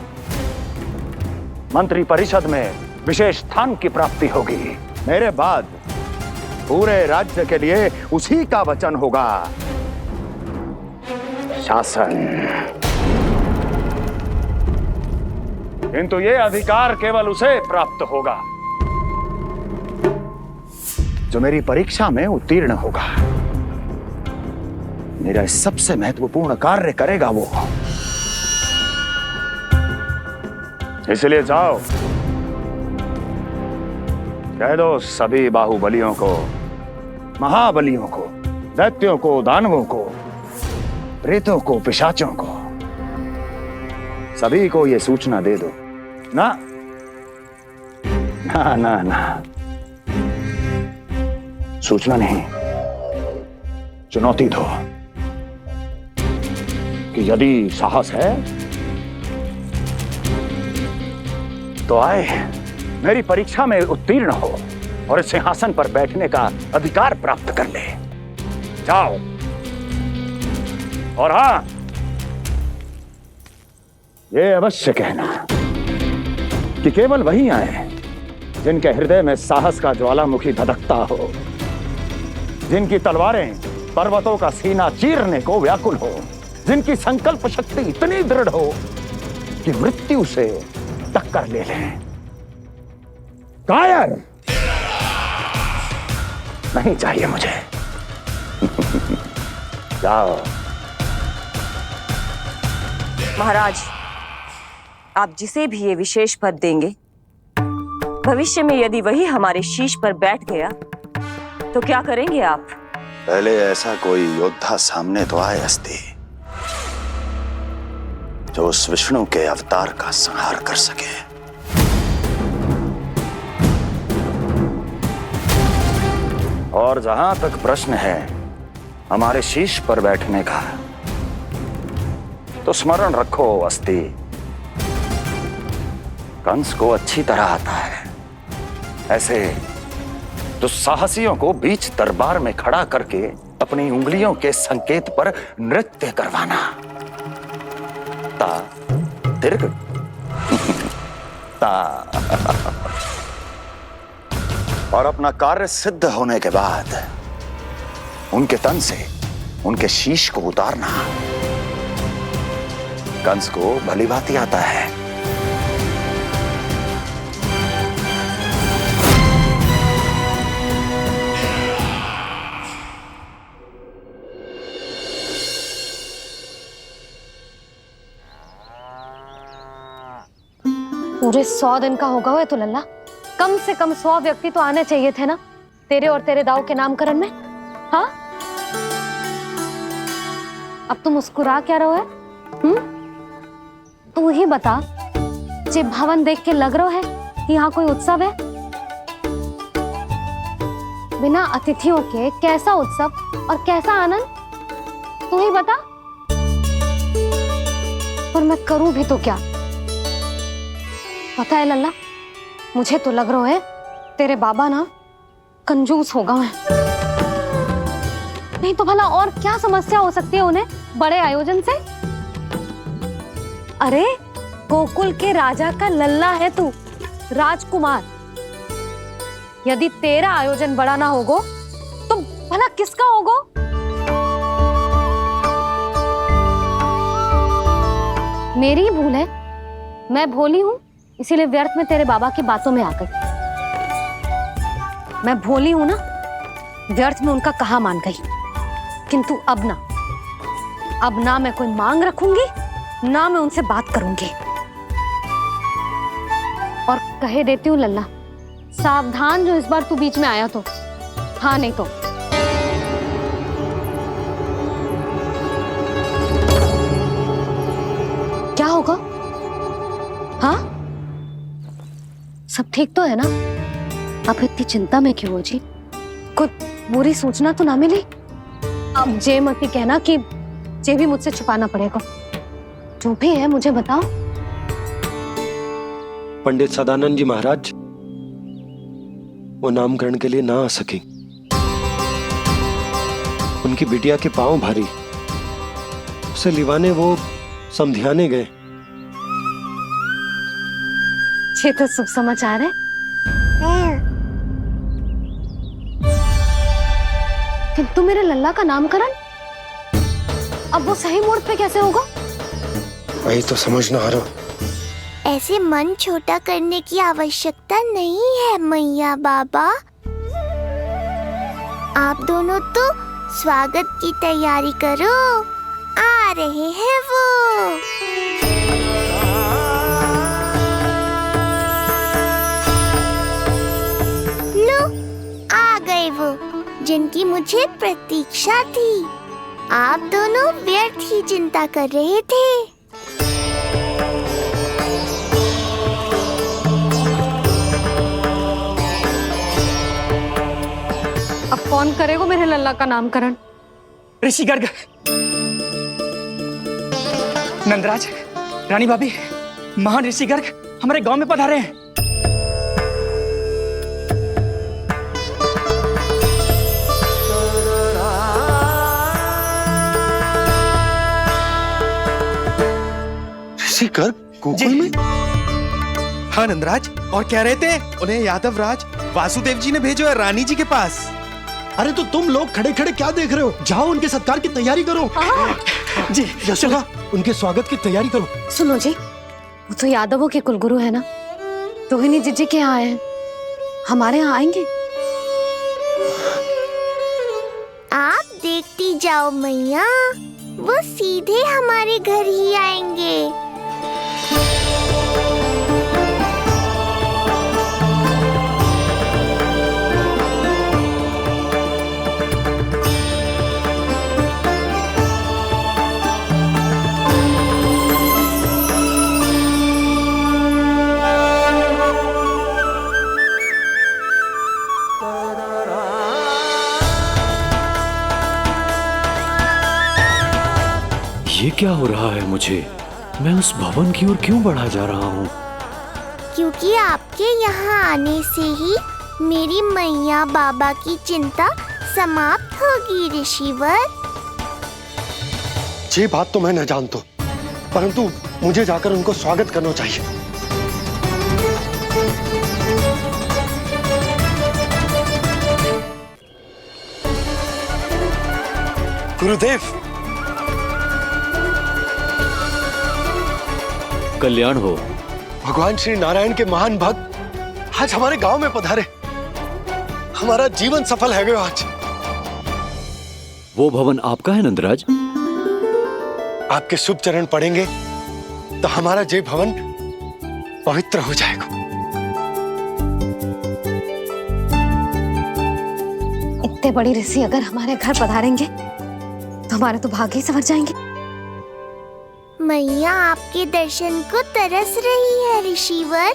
मंत्री परिषद में विशेष स्थान की प्राप्ति होगी। मेरे बाद पूरे राज्य के लिए उसी का वचन होगा। शासन, किंतु ये अधिकार केवल उसे प्राप्त होगा जो मेरी परीक्षा में उत्तीर्ण होगा। मेरा सबसे महत्वपूर्ण कार्य करेगा वो। इसलिए जाओ, कह दो सभी बाहुबलियों को, महाबलियों को, दैत्यों को, दानवों को, प्रेतों को, पिशाचों को, सभी को ये सूचना दे दो ना ना ना ना, सूचना नहीं, चुनौती दो कि यदि साहस है तो आए, मेरी परीक्षा में उत्तीर्ण हो और इस सिंहासन पर बैठने का अधिकार प्राप्त कर ले। जाओ, और हाँ, ये अवश्य कहना कि केवल वही आए जिनके हृदय में साहस का ज्वालामुखी धधकता हो, जिनकी तलवारें पर्वतों का सीना चीरने को व्याकुल हो, जिनकी संकल्प शक्ति इतनी दृढ़ हो कि मृत्यु से टक्कर ले लें। कायर नहीं चाहिए मुझे। जाओ। महाराज, आप जिसे भी ये विशेष पद देंगे भविष्य में यदि वही हमारे शीश पर बैठ गया तो क्या करेंगे आप? पहले ऐसा कोई योद्धा सामने तो आए अस्ति, जो उस विष्णु के अवतार का संहार कर सके। और जहां तक प्रश्न है हमारे शीश पर बैठने का, तो स्मरण रखो अस्ति, कंस को अच्छी तरह आता है ऐसे दुस्साहसियों को बीच दरबार में खड़ा करके अपनी उंगलियों के संकेत पर नृत्य करवाना। ता दीर्घ ता और अपना कार्य सिद्ध होने के बाद उनके तन से उनके शीश को उतारना कंस को भली भांति आता है। पूरे 100 दिन का होगा हुआ तो लल्ला, कम से कम 100 व्यक्ति तो आने चाहिए थे ना तेरे और तेरे दाऊ के नामकरण में। हाँ, अब तुम मुस्कुरा क्या रहो है? तू ही बता, जे भवन देख के लग रहा है कि यहाँ कोई उत्सव है? बिना अतिथियों के कैसा उत्सव और कैसा आनंद, तू ही बता। पर मैं करूं भी तो क्या? पता है लल्ला, मुझे तो लग रहा है तेरे बाबा ना कंजूस होगा है। नहीं तो भला और क्या समस्या हो सकती है उन्हें बड़े आयोजन से? अरे गोकुल के राजा का लल्ला है तू, राजकुमार। यदि तेरा आयोजन बड़ा ना होगो तो भला किसका होगो? मेरी ही भूल है, मैं भोली हूं, इसीलिए व्यर्थ में तेरे बाबा की बातों में आ गई। मैं भोली हूं ना, व्यर्थ में उनका कहा मान गई। किंतु अब ना मैं कोई मांग रखूंगी, ना मैं उनसे बात करूंगी। और कहे देती हूँ लल्ला, सावधान जो इस बार तू बीच में आया तो। हाँ नहीं तो क्या होगा? हाँ, सब ठीक तो है ना? आप इतनी चिंता में क्यों हो जी? कोई बुरी सूचना तो ना मिली? अब जे मत ही कहना कि जे भी मुझसे छुपाना पड़ेगा। जो भी है मुझे बताओ। पंडित सदानंद जी महाराज वो नामकरण के लिए ना आ सके। उनकी बिटिया के पांव भारी, उसे लिवाने वो समधियाने गए। ये तो शुभ समाचार है। किंतु मेरे लल्ला का नामकरण अब वो सही मोड़ पे कैसे होगा? वही तो समझ ना आ रहा। ऐसे मन छोटा करने की आवश्यकता नहीं है मैया बाबा। आप दोनों तो स्वागत की तैयारी करो, आ रहे हैं वो। लो, आ गए वो जिनकी मुझे प्रतीक्षा थी। आप दोनों व्यर्थ ही चिंता कर रहे थे। अब कौन करेगा मेरे लल्ला का नामकरण? ऋषि गर्ग, नंदराज, रानी भाभी, महान ऋषि गर्ग हमारे गांव में पधारे हैं। ऋषि गर्ग गोकुल में? हाँ नंदराज, और क्या रहते हैं? उन्हें यादव राज वासुदेव जी ने भेजो है रानी जी के पास। अरे तो तुम लोग खड़े खड़े क्या देख रहे हो? जाओ उनके सत्कार की तैयारी करो। जी यशोदा, उनके स्वागत की तैयारी करो। सुनो जी, वो तो यादवों के कुलगुरु है ना, रोहिणी जीजी के यहाँ आए हैं, हमारे यहाँ आएंगे। आप देखती जाओ मैया, वो सीधे हमारे घर ही आएंगे। ये क्या हो रहा है मुझे? मैं उस भवन की ओर क्यों बढ़ा जा रहा हूँ? क्योंकि आपके यहाँ आने से ही मेरी मैया बाबा की चिंता समाप्त होगी ऋषिवर। ये बात तो मैं न जानता, परंतु मुझे जाकर उनको स्वागत करना चाहिए। गुरुदेव, कल्याण हो। भगवान श्री नारायण के महान भक्त आज हमारे गांव में पधारे। हमारा जीवन सफल है गया आज। वो भवन आपका है नंदराज? आपके शुभ चरण पड़ेंगे तो हमारा जय भवन पवित्र हो जाएगा। इतने बड़ी ऋषि अगर हमारे घर पधारेंगे तो हमारे तो भाग्य ही संवर जाएंगे। मैया आपके दर्शन को तरस रही है ऋषिवर।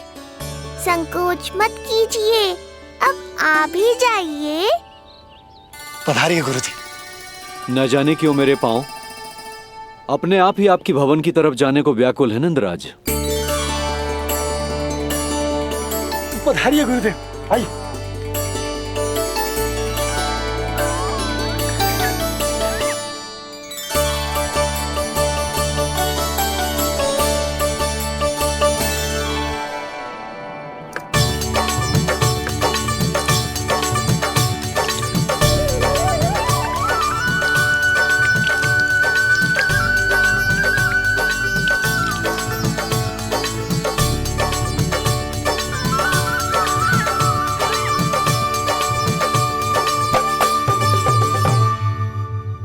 संकोच मत कीजिए, अब आप ही जाइए। पधारिए गुरुजी। न जाने क्यों मेरे पांव अपने आप ही आपकी भवन की तरफ जाने को व्याकुल है नंदराज। पधारिए गुरुदेव, आइए।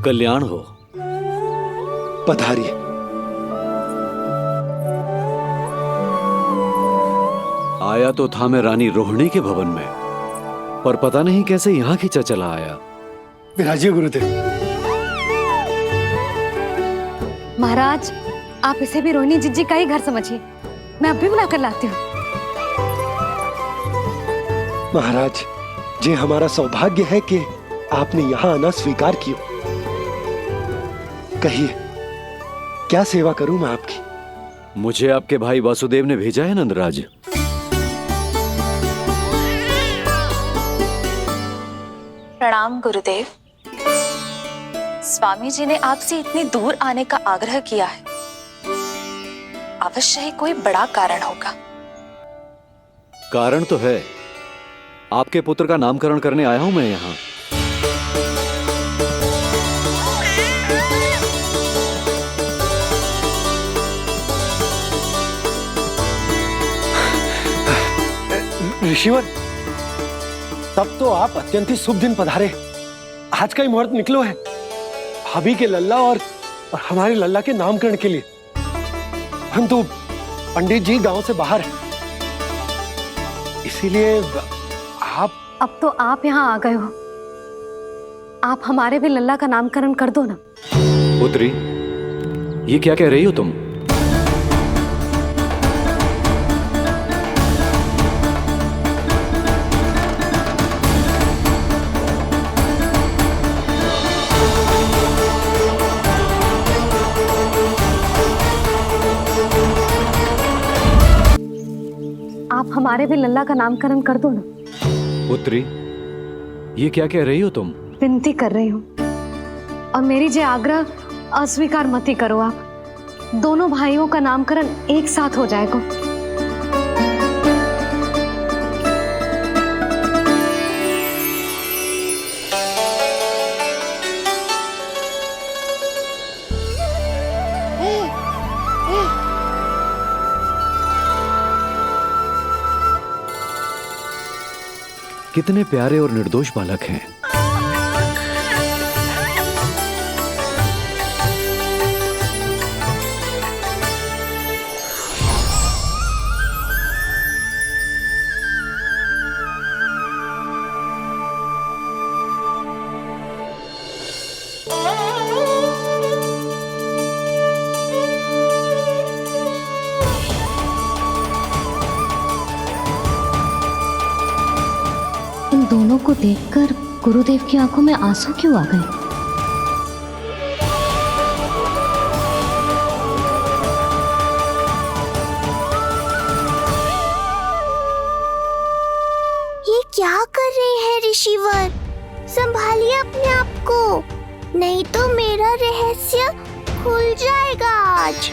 कल्याण हो। पधारिए। आया तो था मैं रानी रोहिणी के भवन में, पर पता नहीं कैसे यहाँ खींचा चला आया। विराजिए गुरुदेव। महाराज, आप इसे भी रोहिणी जिज्जी का ही घर समझिए। मैं अब भी बुला कर लाती हूँ। महाराज, ये हमारा सौभाग्य है कि आपने यहाँ आना स्वीकार किया। कहिए, क्या सेवा करूं मैं आपकी? मुझे आपके भाई वासुदेव ने भेजा है नंदराज। प्रणाम गुरुदेव। स्वामी जी ने आपसे इतनी दूर आने का आग्रह किया है। अवश्य ही कोई बड़ा कारण होगा। कारण तो है। आपके पुत्र का नामकरण करने आया हूं मैं यहाँ। ऋषिवर, तब तो आप अत्यंत ही शुभ दिन पधारे। आज का ही मुहूर्त निकलो है भाभी के लल्ला और हमारे लल्ला के नामकरण के लिए। हम तो पंडित जी गांव से बाहर हैं, इसीलिए आप। अब तो आप यहाँ आ गए हो, आप हमारे भी लल्ला का नामकरण कर दो ना। पुत्री, ये क्या कह रही हो तुम? आप हमारे भी लल्ला का नामकरण कर दो ना। पुत्री, ये क्या कह रही हो तुम? विनती कर रही हूँ, और मेरी जे आग्रह अस्वीकार मत ही करो। आप दोनों भाइयों का नामकरण एक साथ हो जाएगा। कितने प्यारे और निर्दोष बालक हैं। इन दोनों को देखकर गुरुदेव की आंखों में आंसू क्यों आ गए? ऋषिवर, संभालिए अपने आप को, नहीं तो मेरा रहस्य खुल जाएगा आज।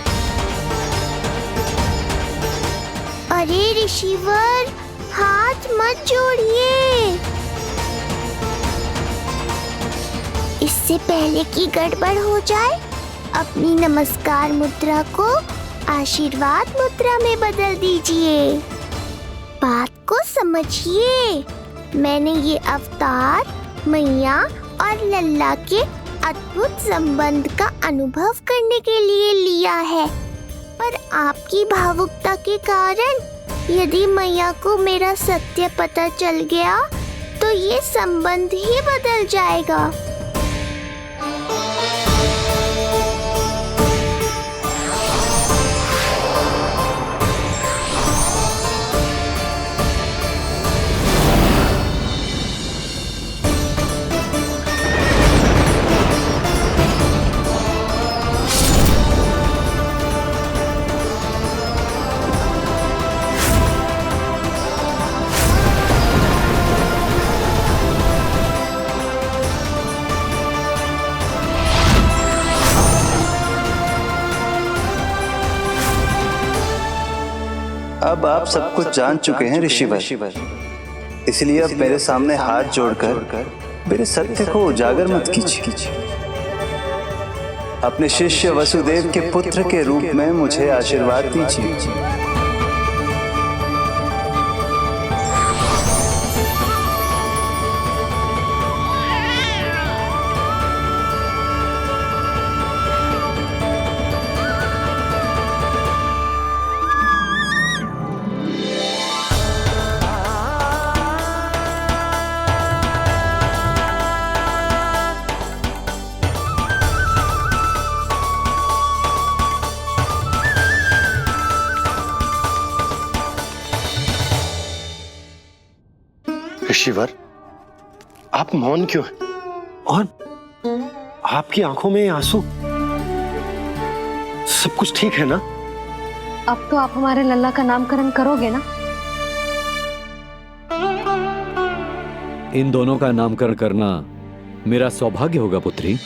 अरे ऋषिवर, हाथ मत जोड़िए। इससे पहले कि गड़बड़ हो जाए, अपनी नमस्कार मुद्रा को आशीर्वाद मुद्रा में बदल दीजिए। बात को समझिए, मैंने ये अवतार मैया और लल्ला के अद्भुत संबंध का अनुभव करने के लिए लिया है, पर आपकी भावुकता के कारण यदि मैया को मेरा सत्य पता चल गया तो ये संबंध ही बदल जाएगा। अब आप सब कुछ जान चुके हैं ऋषिवर, इसलिए अब मेरे सामने हाथ जोड़कर मेरे सत्य को उजागर मत कीजिए। अपने शिष्य वसुदेव के पुत्र के रूप में मुझे आशीर्वाद दीजिए। ऋषिवर, आप मौन क्यों हैं? और आपकी आंखों में आंसू, सब कुछ ठीक है ना? अब तो आप हमारे लल्ला का नामकरण करोगे ना? इन दोनों का नामकरण करना मेरा सौभाग्य होगा पुत्री।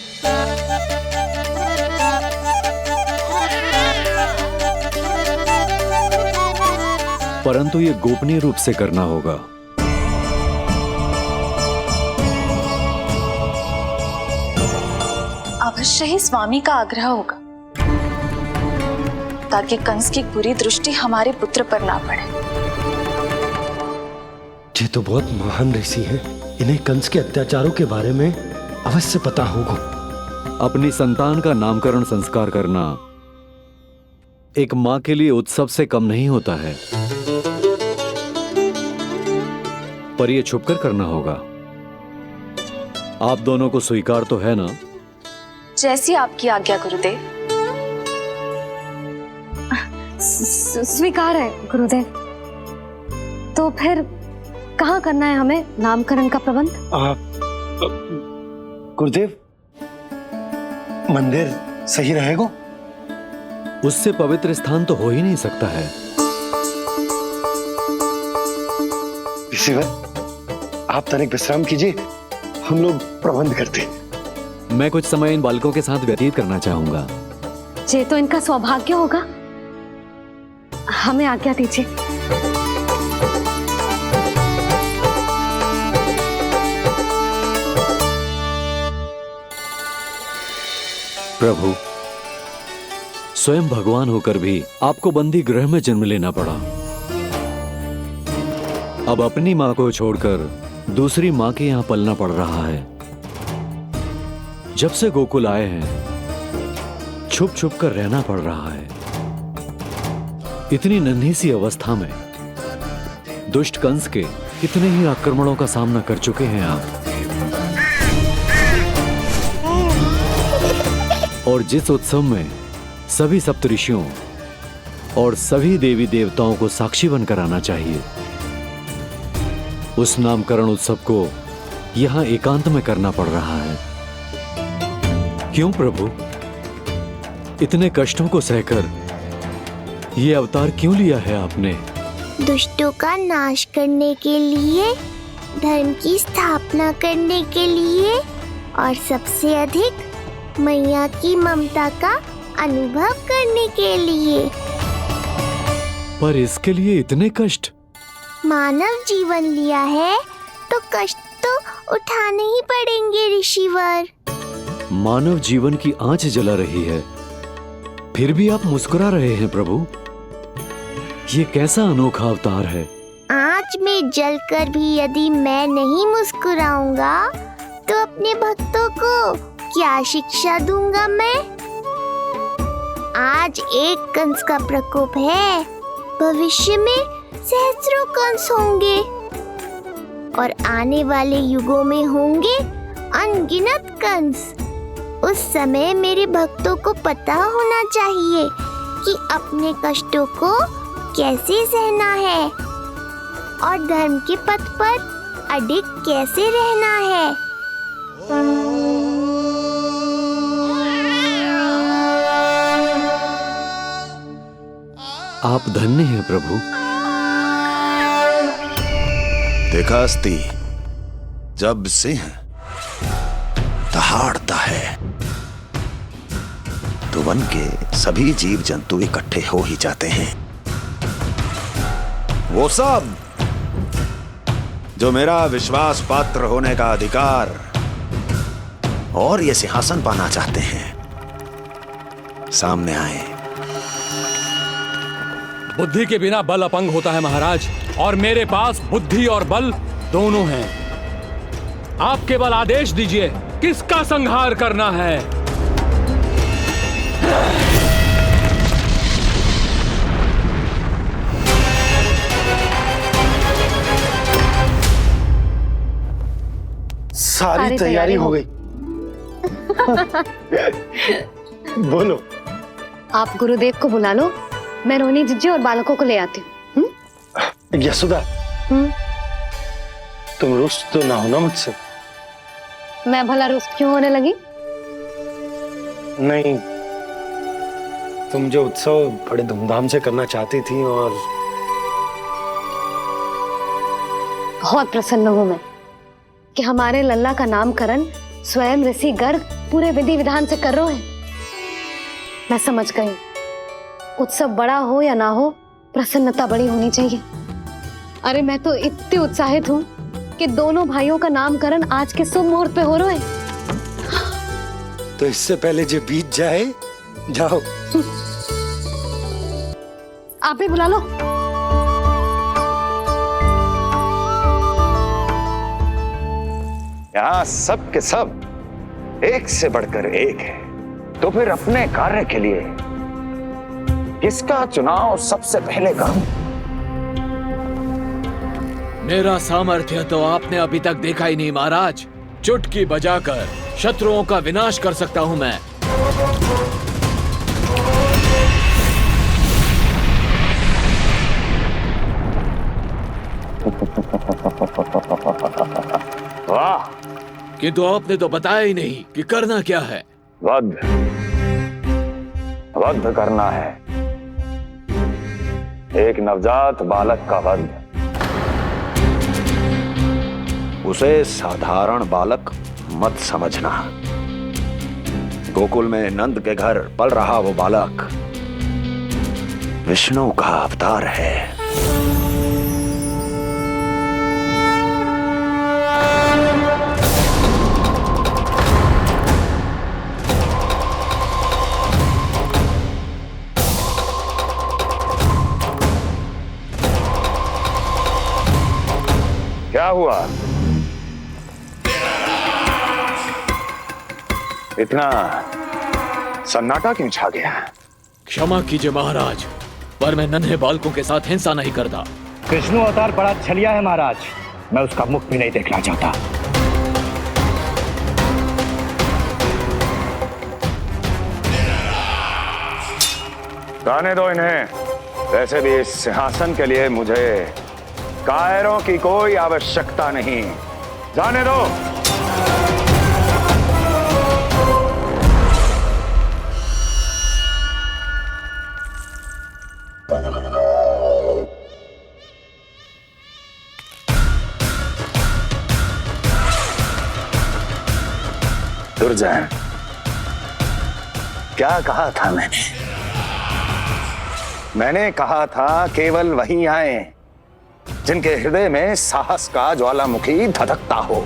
परंतु ये गोपनीय रूप से करना होगा। अवश्य ही स्वामी का आग्रह होगा, ताकि कंस की बुरी दृष्टि हमारे पुत्र पर ना पड़े। ये तो बहुत महान ऋषि हैं, इन्हें कंस के अत्याचारों के बारे में अवश्य पता होगा। अपनी संतान का नामकरण संस्कार करना एक मां के लिए उत्सव से कम नहीं होता है, पर यह छुपकर करना होगा। आप दोनों को स्वीकार तो है ना? जैसी आपकी आज्ञा गुरुदेव। स्वीकार है गुरुदेव। तो फिर कहाँ करना है हमें नामकरण का प्रबंध? गुरुदेव, मंदिर सही रहेगा? उससे पवित्र स्थान तो हो ही नहीं सकता है। ऋषिवर, आप तनिक विश्राम कीजिए, हम लोग प्रबंध करते हैं। मैं कुछ समय इन बालकों के साथ व्यतीत करना चाहूंगा। ये तो इनका सौभाग्य होगा। हमें आज्ञा दीजिए। प्रभु, स्वयं भगवान होकर भी आपको बंदी गृह में जन्म लेना पड़ा। अब अपनी मां को छोड़कर दूसरी मां के यहां पलना पड़ रहा है। जब से गोकुल आए हैं, छुप छुप कर रहना पड़ रहा है। इतनी नन्ही सी अवस्था में दुष्ट कंस के कितने ही आक्रमणों का सामना कर चुके हैं आप। और जिस उत्सव में सभी सप्तऋषियों और सभी देवी देवताओं को साक्षी बनकर आना चाहिए, उस नामकरण उत्सव को यहां एकांत में करना पड़ रहा है। क्यों प्रभु, इतने कष्टों को सहकर ये अवतार क्यों लिया है आपने? दुष्टों का नाश करने के लिए धर्म की स्थापना करने के लिए और सबसे अधिक मैया की ममता का अनुभव करने के लिए। पर इसके लिए इतने कष्ट? मानव जीवन लिया है तो कष्ट तो उठाने ही पड़ेंगे ऋषिवर। मानव जीवन की आंच जला रही है, फिर भी आप मुस्कुरा रहे हैं प्रभु। ये कैसा अनोखा अवतार है। आंच में जलकर भी यदि मैं नहीं मुस्कुराऊंगा तो अपने भक्तों को क्या शिक्षा दूंगा मैं? आज एक कंस का प्रकोप है, भविष्य में सहस्रों कंस होंगे और आने वाले युगों में होंगे अनगिनत कंस। उस समय मेरे भक्तों को पता होना चाहिए कि अपने कष्टों को कैसे सहना है और धर्म के पथ पर अडिग कैसे रहना है। आप धन्य हैं प्रभु। देखा अस्ति, जब सिंह दहाड़ता है तो वन के सभी जीव जंतु इकट्ठे हो ही जाते हैं। वो सब जो मेरा विश्वास पात्र होने का अधिकार और ये सिंहासन पाना चाहते हैं, सामने आए। बुद्धि के बिना बल अपंग होता है महाराज, और मेरे पास बुद्धि और बल दोनों हैं। आप केवल आदेश दीजिए किसका संहार करना है। सारी तैयारी हो गई। बोलो। आप गुरुदेव को बुला लो, मैं रोहिणी जीजी और बालकों को ले आती हूँ। यशोदा, तुम रुष्ट तो ना हो ना मुझसे? मैं भला रुष्ट क्यों होने लगी? नहीं, तुम जो उत्सव बड़े धूमधाम से करना चाहती थी और बहुत प्रसन्न हूँ मैं कि हमारे लल्ला का नामकरण स्वयं ऋषि गर्ग पूरे विधि विधान से कर रहे हैं। मैं समझ गई, उत्सव बड़ा हो या ना हो, प्रसन्नता बड़ी होनी चाहिए। अरे मैं तो इतनी उत्साहित हूँ कि दोनों भाइयों का नामकरण आज के शुभ मुहूर्त पे हो रहा है। तो इससे पहले जो बीत जाए, जाओ। आप भी बुला लो। यहाँ सब के सब एक से बढ़कर एक है, तो फिर अपने कार्य के लिए किसका चुनाव सबसे पहले करूं? मेरा सामर्थ्य तो आपने अभी तक देखा ही नहीं महाराज। चुटकी बजाकर शत्रुओं का विनाश कर सकता हूं मैं। वाह! किंतु आपने तो बताया ही नहीं कि करना क्या है। वध करना है, एक नवजात बालक का वध। उसे साधारण बालक मत समझना। गोकुल में नंद के घर पल रहा वो बालक विष्णु का अवतार है। क्या हुआ? इतना सन्नाटा क्यों छा गया? क्षमा कीजिए महाराज, पर मैं नन्हे बालकों के साथ हिंसा नहीं करता। विष्णु अवतार बड़ा छलिया है महाराज, मैं उसका मुख भी नहीं देखना चाहता। जाने दो इन्हें। वैसे भी इस सिंहासन के लिए मुझे कायरों की कोई आवश्यकता नहीं। जाने दो। दुर्जन, क्या कहा था मैंने कहा था केवल वही आए जिनके हृदय में साहस का ज्वालामुखी धधकता हो,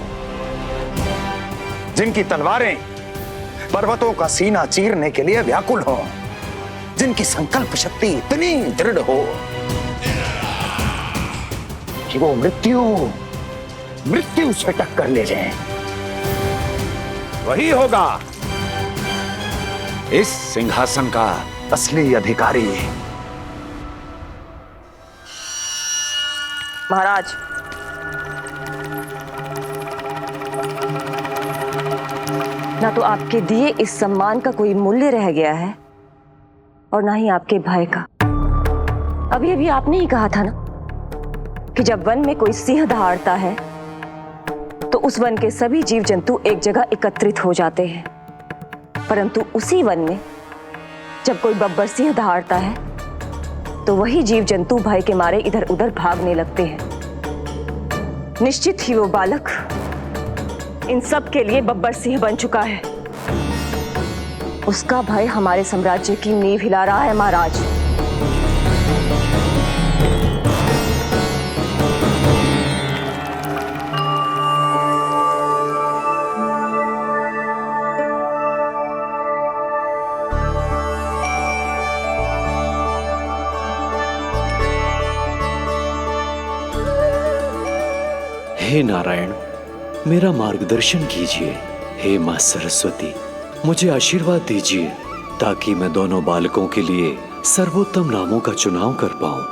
जिनकी तलवारें पर्वतों का सीना चीरने के लिए व्याकुल हो, जिनकी संकल्प शक्ति इतनी दृढ़ हो कि वो मृत्यु से टक्कर ले जाए। वही होगा इस सिंहासन का असली अधिकारी। महाराज, ना तो आपके दिए इस सम्मान का कोई मूल्य रह गया है और ना ही आपके भय का। अभी अभी आपने ही कहा था ना कि जब वन में कोई सिंह दहाड़ता है तो उस वन के सभी जीव जंतु एक जगह एकत्रित हो जाते हैं, परंतु उसी वन में जब कोई बब्बर सिंह दहाड़ता है तो वही जीव जंतु भय के मारे इधर उधर भागने लगते हैं। निश्चित ही वो बालक इन सब के लिए बब्बर सिंह बन चुका है। उसका भय हमारे साम्राज्य की नींव हिला रहा है महाराज। हे नारायण, मेरा मार्गदर्शन कीजिए। हे मां सरस्वती, मुझे आशीर्वाद दीजिए ताकि मैं दोनों बालकों के लिए सर्वोत्तम नामों का चुनाव कर पाऊं।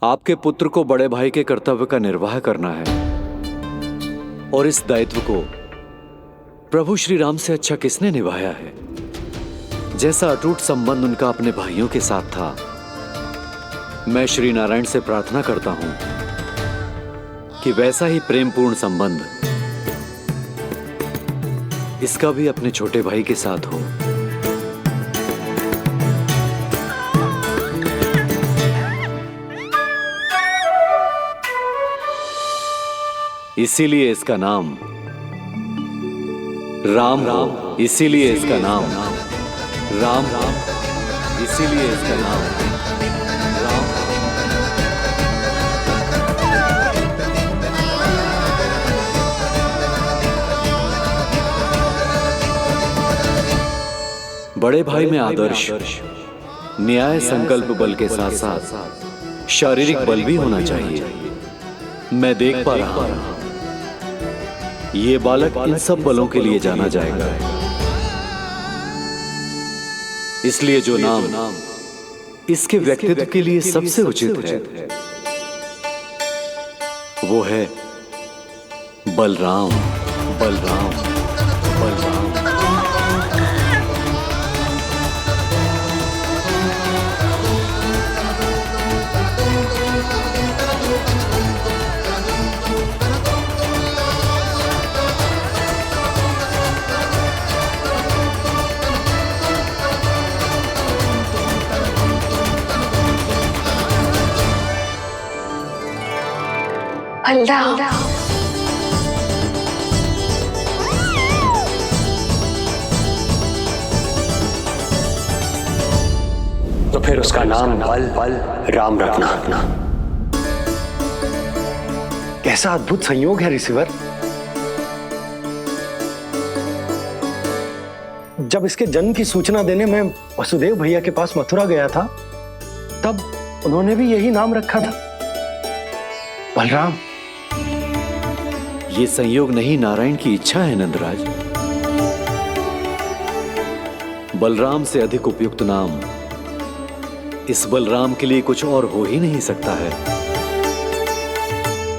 आपके पुत्र को बड़े भाई के कर्तव्य का निर्वाह करना है और इस दायित्व को प्रभु श्री राम से अच्छा किसने निभाया है? जैसा अटूट संबंध उनका अपने भाइयों के साथ था, मैं श्री नारायण से प्रार्थना करता हूं कि वैसा ही प्रेमपूर्ण संबंध इसका भी अपने छोटे भाई के साथ हो। इसीलिए इसका नाम राम हो, इसीलिए इसका नाम राम, इसीलिए इसका नाम राम। बड़े भाई में आदर्श, न्याय, संकल्प बल के साथ साथ शारीरिक बल भी होना चाहिए। मैं देख पा रहा हूं ये बालक इन सब बलों के लिए जाना जाएगा। इसलिए जो नाम इसके व्यक्तित्व के लिए सबसे उचित है वो है बलराम। बलराम, बलराम। तो फिर उसका नाम बल राम रखना। कैसा अद्भुत संयोग है रिसीवर। जब इसके जन्म की सूचना देने मैं वसुदेव भैया के पास मथुरा गया था तब उन्होंने भी यही नाम रखा था, बलराम। ये संयोग नहीं, नारायण की इच्छा है नंदराज। बलराम से अधिक उपयुक्त नाम इस बलराम के लिए कुछ और हो ही नहीं सकता है।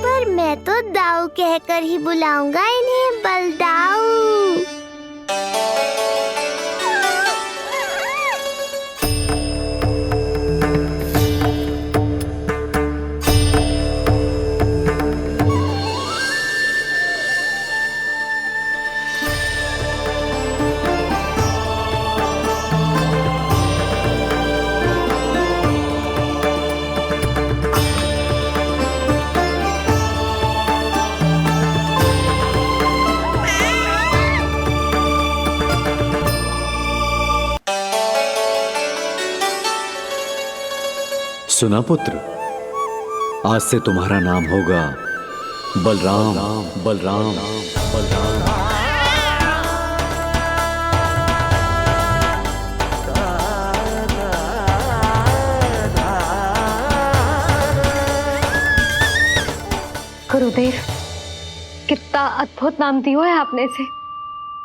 पर मैं तो दाऊ कहकर ही बुलाऊंगा इन्हें, बलदाऊ। सुना पुत्र, आज से तुम्हारा नाम होगा बलराम। बलराम बलराम। गुरुदेव, कितना अद्भुत नाम दिया है आपने इसे।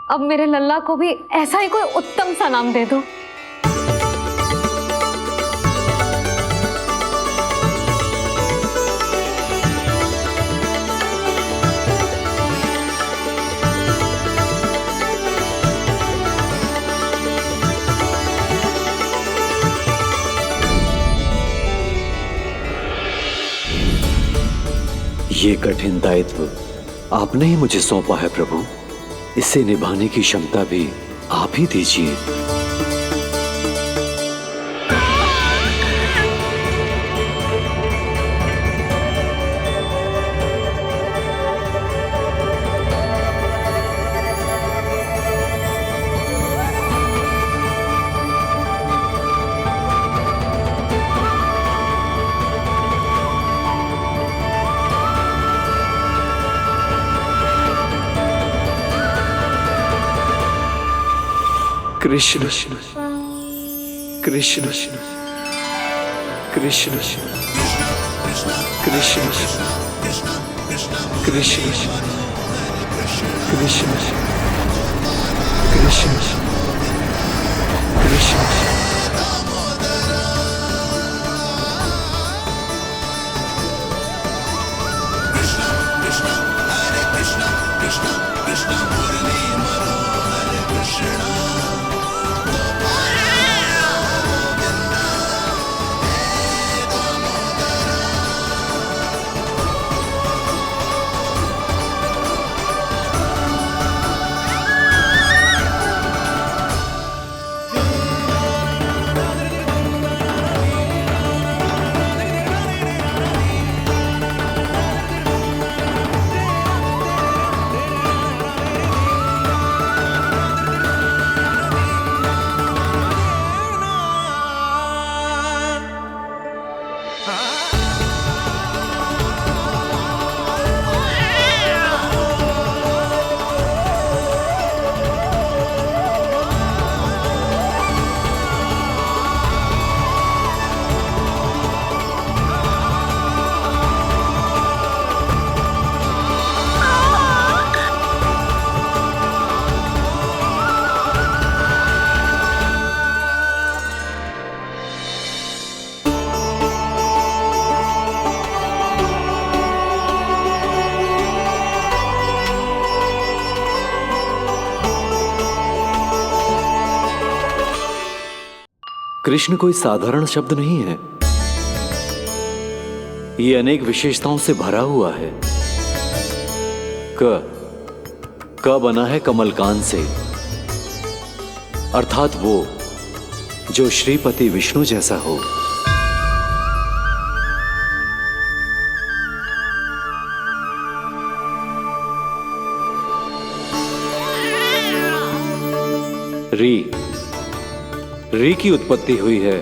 अब मेरे लल्ला को भी ऐसा ही कोई उत्तम सा नाम दे दो। ये कठिन दायित्व आपने ही मुझे सौंपा है प्रभु, इसे निभाने की क्षमता भी आप ही दीजिए। कृष्ण कृष्ण कृष्ण कृष्ण कृष्ण कृष्ण कृष्ण कृष्ण। कृष्ण कोई साधारण शब्द नहीं है, ये अनेक विशेषताओं से भरा हुआ है। क बना है कमलकांत से, अर्थात वो जो श्रीपति विष्णु जैसा हो। री की उत्पत्ति हुई है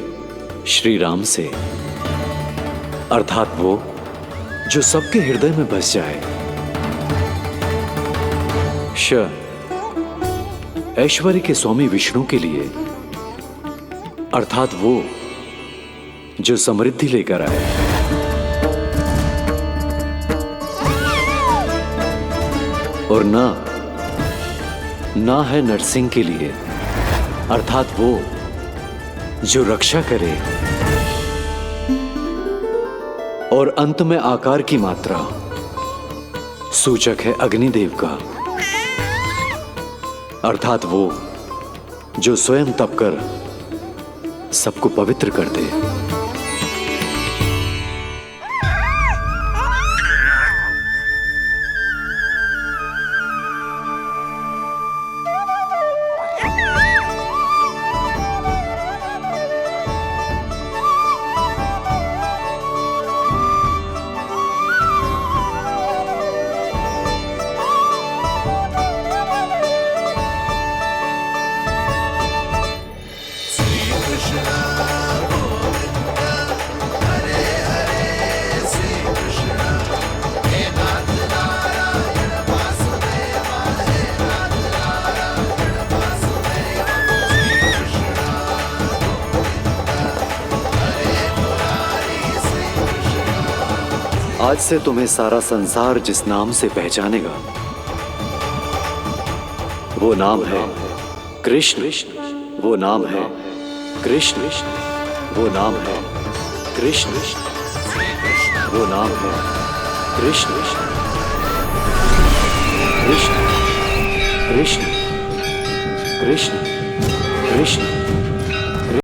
श्री राम से, अर्थात वो जो सबके हृदय में बस जाए। श ऐश्वर्य के स्वामी विष्णु के लिए, अर्थात वो जो समृद्धि लेकर आए। और ना है नरसिंह के लिए, अर्थात वो जो रक्षा करे। और अंत में आकार की मात्रा सूचक है अग्निदेव का, अर्थात वो जो स्वयं तप कर सबको पवित्र कर दे। आज से तुम्हें सारा संसार जिस नाम से पहचानेगा वो नाम है कृष्ण। वो नाम है कृष्ण। वो नाम है कृष्ण। वो नाम है कृष्ण। कृष्ण कृष्ण कृष्ण कृष्ण